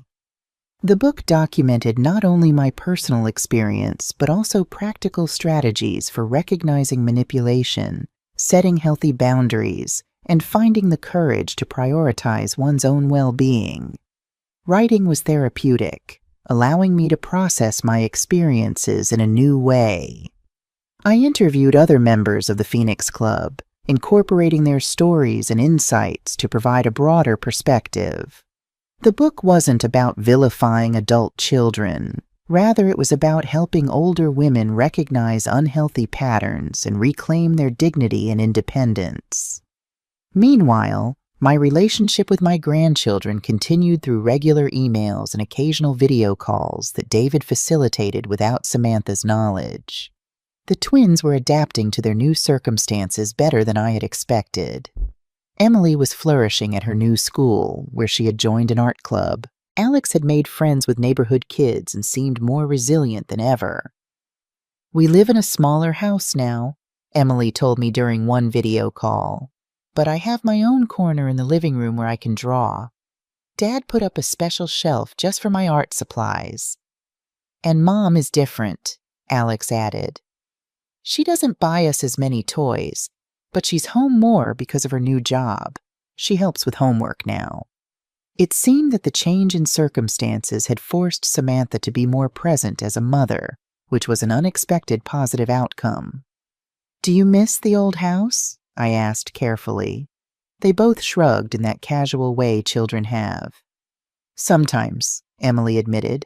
The book documented not only my personal experience, but also practical strategies for recognizing manipulation, setting healthy boundaries, and finding the courage to prioritize one's own well-being. Writing was therapeutic, allowing me to process my experiences in a new way. I interviewed other members of the Phoenix Club, incorporating their stories and insights to provide a broader perspective. The book wasn't about vilifying adult children. Rather, it was about helping older women recognize unhealthy patterns and reclaim their dignity and independence. Meanwhile, my relationship with my grandchildren continued through regular emails and occasional video calls that David facilitated without Samantha's knowledge. The twins were adapting to their new circumstances better than I had expected. Emily was flourishing at her new school, where she had joined an art club. Alex had made friends with neighborhood kids and seemed more resilient than ever. "We live in a smaller house now," Emily told me during one video call. "But I have my own corner in the living room where I can draw. Dad put up a special shelf just for my art supplies. And Mom is different," Alex added. "She doesn't buy us as many toys, but she's home more because of her new job. She helps with homework now." It seemed that the change in circumstances had forced Samantha to be more present as a mother, which was an unexpected positive outcome. "Do you miss the old house?" I asked carefully. They both shrugged in that casual way children have. "Sometimes," Emily admitted,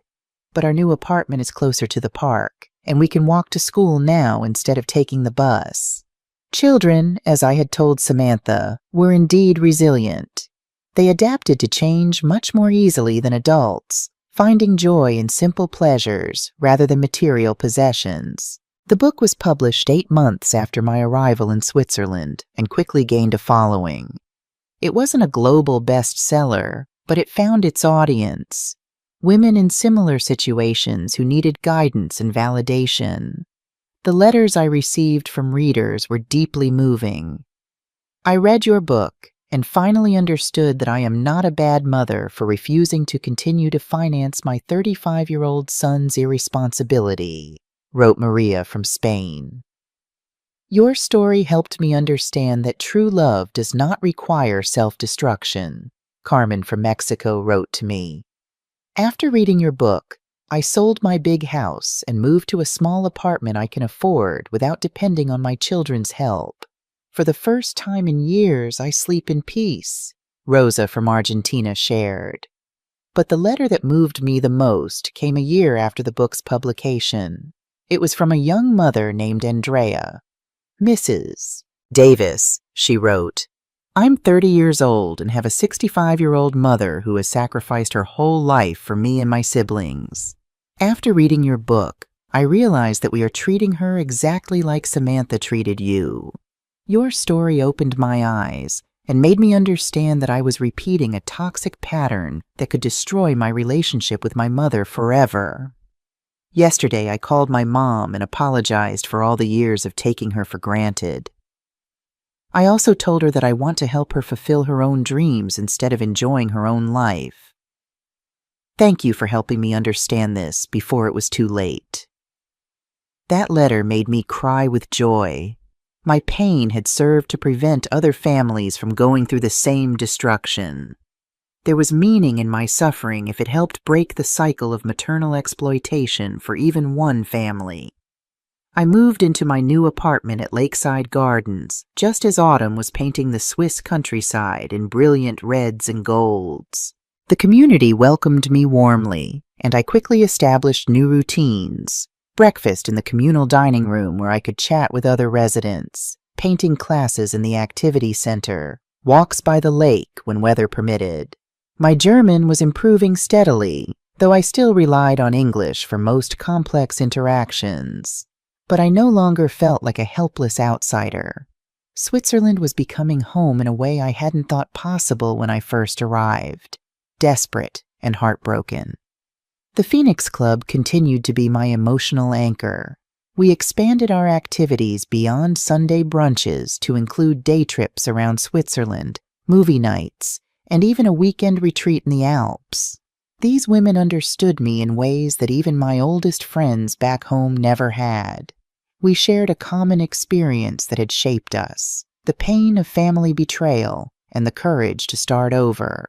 "but our new apartment is closer to the park, and we can walk to school now instead of taking the bus." Children, as I had told Samantha, were indeed resilient. They adapted to change much more easily than adults, finding joy in simple pleasures rather than material possessions. The book was published 8 months after my arrival in Switzerland and quickly gained a following. It wasn't a global bestseller, but it found its audience, women in similar situations who needed guidance and validation. The letters I received from readers were deeply moving. "I read your book and finally understood that I am not a bad mother for refusing to continue to finance my 35-year-old son's irresponsibility," wrote Maria from Spain. "Your story helped me understand that true love does not require self-destruction," Carmen from Mexico wrote to me. "After reading your book, I sold my big house and moved to a small apartment I can afford without depending on my children's help. For the first time in years, I sleep in peace," Rosa from Argentina shared. But the letter that moved me the most came a year after the book's publication. It was from a young mother named Andrea. "Mrs. Davis," she wrote, "I'm 30 years old and have a 65-year-old mother who has sacrificed her whole life for me and my siblings. After reading your book, I realized that we are treating her exactly like Samantha treated you. Your story opened my eyes and made me understand that I was repeating a toxic pattern that could destroy my relationship with my mother forever. Yesterday, I called my mom and apologized for all the years of taking her for granted. I also told her that I want to help her fulfill her own dreams instead of enjoying her own life. Thank you for helping me understand this before it was too late." That letter made me cry with joy. My pain had served to prevent other families from going through the same destruction. There was meaning in my suffering if it helped break the cycle of maternal exploitation for even one family. I moved into my new apartment at Lakeside Gardens just as autumn was painting the Swiss countryside in brilliant reds and golds. The community welcomed me warmly, and I quickly established new routines. Breakfast in the communal dining room where I could chat with other residents, painting classes in the activity center, walks by the lake when weather permitted. My German was improving steadily, though I still relied on English for most complex interactions. But I no longer felt like a helpless outsider. Switzerland was becoming home in a way I hadn't thought possible when I first arrived, desperate and heartbroken. The Phoenix Club continued to be my emotional anchor. We expanded our activities beyond Sunday brunches to include day trips around Switzerland, movie nights, and even a weekend retreat in the Alps. These women understood me in ways that even my oldest friends back home never had. We shared a common experience that had shaped us, the pain of family betrayal and the courage to start over.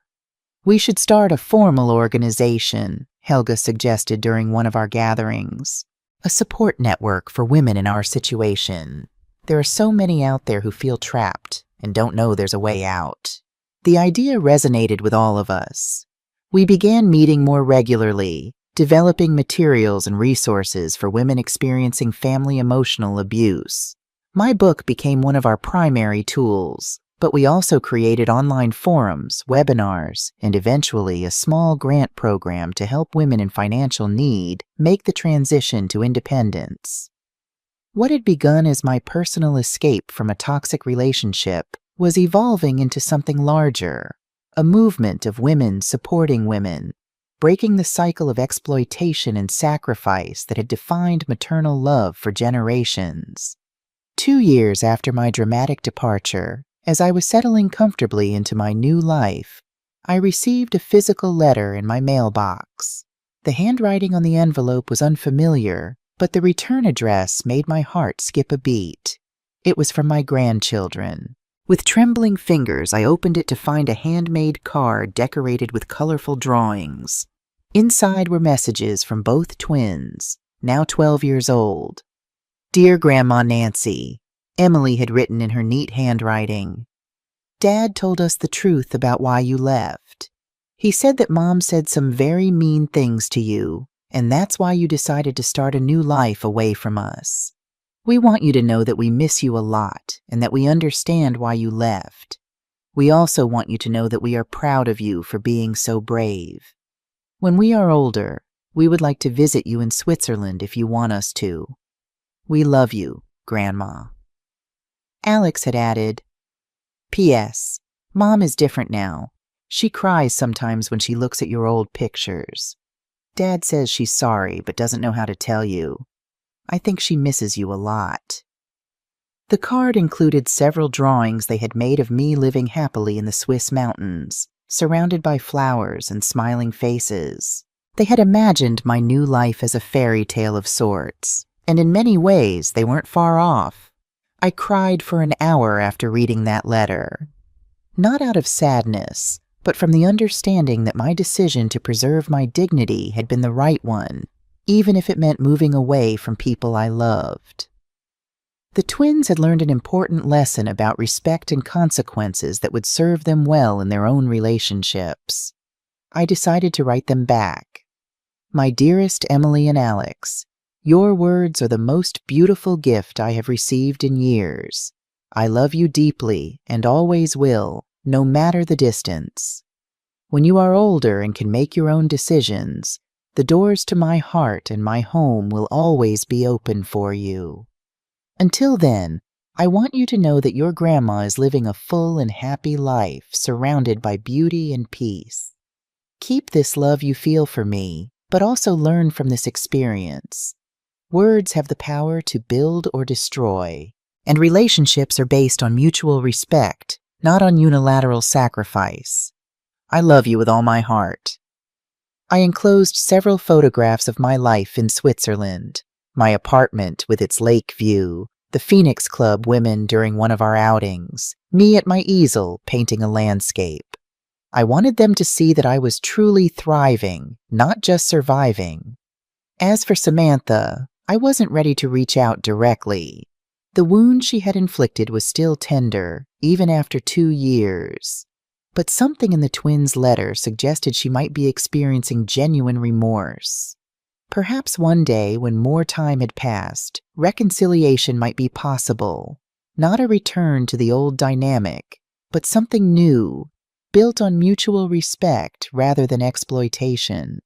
"We should start a formal organization," Helga suggested during one of our gatherings. "A support network for women in our situation. There are so many out there who feel trapped and don't know there's a way out." The idea resonated with all of us. We began meeting more regularly, developing materials and resources for women experiencing family emotional abuse. My book became one of our primary tools, but we also created online forums, webinars, and eventually a small grant program to help women in financial need make the transition to independence. What had begun as my personal escape from a toxic relationship was evolving into something larger, a movement of women supporting women, breaking the cycle of exploitation and sacrifice that had defined maternal love for generations. 2 years after my dramatic departure, as I was settling comfortably into my new life, I received a physical letter in my mailbox. The handwriting on the envelope was unfamiliar, but the return address made my heart skip a beat. It was from my grandchildren. With trembling fingers, I opened it to find a handmade card decorated with colorful drawings. Inside were messages from both twins, now 12 years old. "Dear Grandma Nancy," Emily had written in her neat handwriting. "Dad told us the truth about why you left. He said that Mom said some very mean things to you, and that's why you decided to start a new life away from us. We want you to know that we miss you a lot and that we understand why you left. We also want you to know that we are proud of you for being so brave. When we are older, we would like to visit you in Switzerland if you want us to. We love you, Grandma." Alex had added, "P.S. Mom is different now. She cries sometimes when she looks at your old pictures. Dad says she's sorry but doesn't know how to tell you. I think she misses you a lot." The card included several drawings they had made of me living happily in the Swiss mountains, surrounded by flowers and smiling faces. They had imagined my new life as a fairy tale of sorts, and in many ways they weren't far off. I cried for an hour after reading that letter. Not out of sadness, but from the understanding that my decision to preserve my dignity had been the right one, even if it meant moving away from people I loved. The twins had learned an important lesson about respect and consequences that would serve them well in their own relationships. I decided to write them back. "My dearest Emily and Alex, your words are the most beautiful gift I have received in years. I love you deeply and always will, no matter the distance. When you are older and can make your own decisions, the doors to my heart and my home will always be open for you. Until then, I want you to know that your grandma is living a full and happy life surrounded by beauty and peace. Keep this love you feel for me, but also learn from this experience. Words have the power to build or destroy, and relationships are based on mutual respect, not on unilateral sacrifice. I love you with all my heart." I enclosed several photographs of my life in Switzerland, my apartment with its lake view, the Phoenix Club women during one of our outings, me at my easel painting a landscape. I wanted them to see that I was truly thriving, not just surviving. As for Samantha, I wasn't ready to reach out directly. The wound she had inflicted was still tender, even after 2 years. But something in the twins' letter suggested she might be experiencing genuine remorse. Perhaps one day, when more time had passed, reconciliation might be possible. Not a return to the old dynamic, but something new, built on mutual respect rather than exploitation.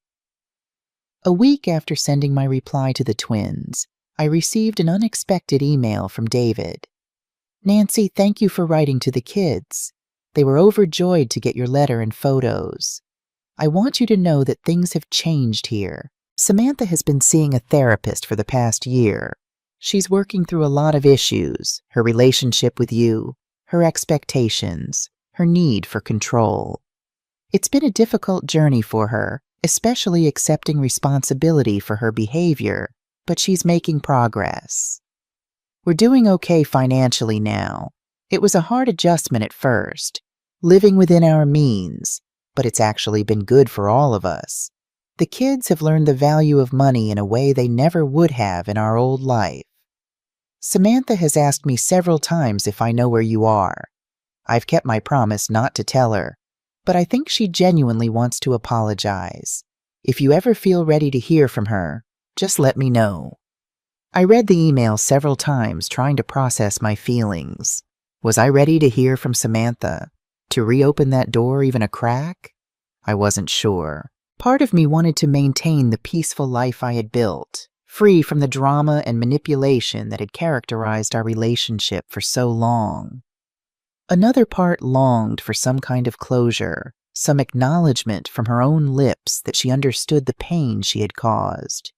A week after sending my reply to the twins, I received an unexpected email from David. "Nancy, thank you for writing to the kids. They were overjoyed to get your letter and photos. I want you to know that things have changed here. Samantha has been seeing a therapist for the past year. She's working through a lot of issues, her relationship with you, her expectations, her need for control. It's been a difficult journey for her, especially accepting responsibility for her behavior, but she's making progress. We're doing okay financially now. It was a hard adjustment at first, living within our means, but it's actually been good for all of us. The kids have learned the value of money in a way they never would have in our old life. Samantha has asked me several times if I know where you are. I've kept my promise not to tell her, but I think she genuinely wants to apologize. If you ever feel ready to hear from her, just let me know. I read the email several times trying to process my feelings. Was I ready to hear from Samantha? To reopen that door even a crack? I wasn't sure. Part of me wanted to maintain the peaceful life I had built, free from the drama and manipulation that had characterized our relationship for so long. Another part longed for some kind of closure, some acknowledgement from her own lips that she understood the pain she had caused.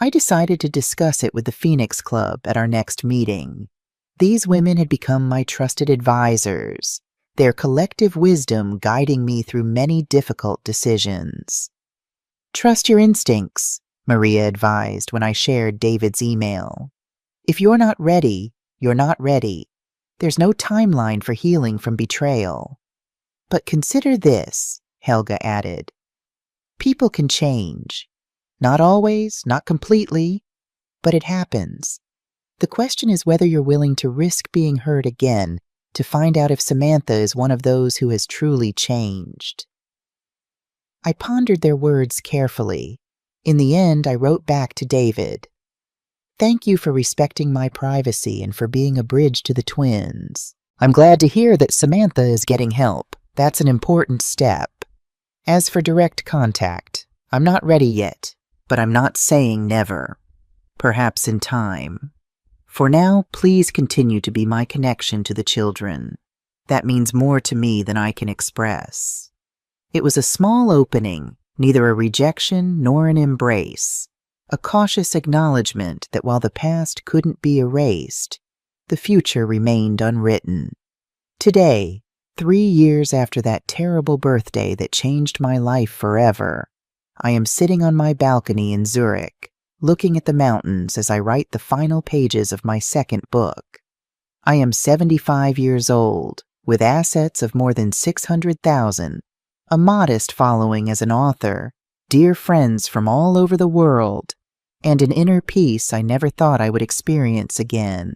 I decided to discuss it with the Phoenix Club at our next meeting. These women had become my trusted advisors, their collective wisdom guiding me through many difficult decisions. Trust your instincts, Maria advised when I shared David's email. If you're not ready, you're not ready. There's no timeline for healing from betrayal. But consider this, Helga added. People can change. Not always, not completely, but it happens. The question is whether you're willing to risk being hurt again to find out if Samantha is one of those who has truly changed. I pondered their words carefully. In the end, I wrote back to David. Thank you for respecting my privacy and for being a bridge to the twins. I'm glad to hear that Samantha is getting help. That's an important step. As for direct contact, I'm not ready yet, but I'm not saying never. Perhaps in time. For now, please continue to be my connection to the children. That means more to me than I can express. It was a small opening, neither a rejection nor an embrace. A cautious acknowledgement that while the past couldn't be erased, the future remained unwritten. Today, 3 years after that terrible birthday that changed my life forever, I am sitting on my balcony in Zurich, looking at the mountains as I write the final pages of my second book. I am 75 years old, with assets of more than 600,000, a modest following as an author, dear friends from all over the world, and an inner peace I never thought I would experience again.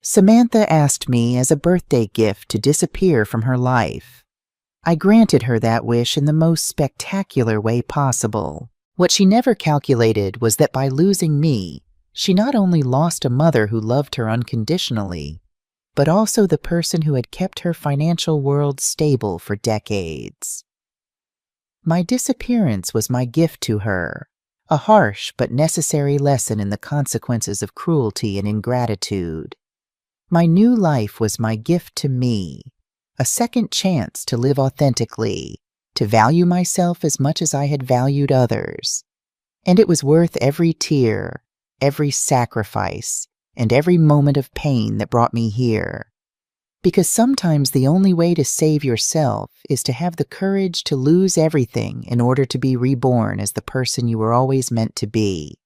Samantha asked me as a birthday gift to disappear from her life. I granted her that wish in the most spectacular way possible. What she never calculated was that by losing me, she not only lost a mother who loved her unconditionally, but also the person who had kept her financial world stable for decades. My disappearance was my gift to her, a harsh but necessary lesson in the consequences of cruelty and ingratitude. My new life was my gift to me, a second chance to live authentically, to value myself as much as I had valued others. And it was worth every tear, every sacrifice, and every moment of pain that brought me here. Because sometimes the only way to save yourself is to have the courage to lose everything in order to be reborn as the person you were always meant to be.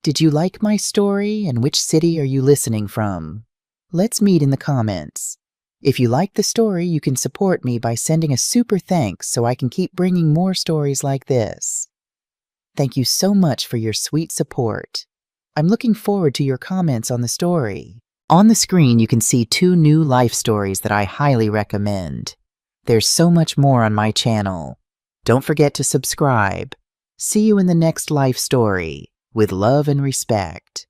Did you like my story, and which city are you listening from? Let's meet in the comments. If you like the story, you can support me by sending a super thanks so I can keep bringing more stories like this. Thank you so much for your sweet support. I'm looking forward to your comments on the story. On the screen, you can see 2 new life stories that I highly recommend. There's so much more on my channel. Don't forget to subscribe. See you in the next life story. With love and respect.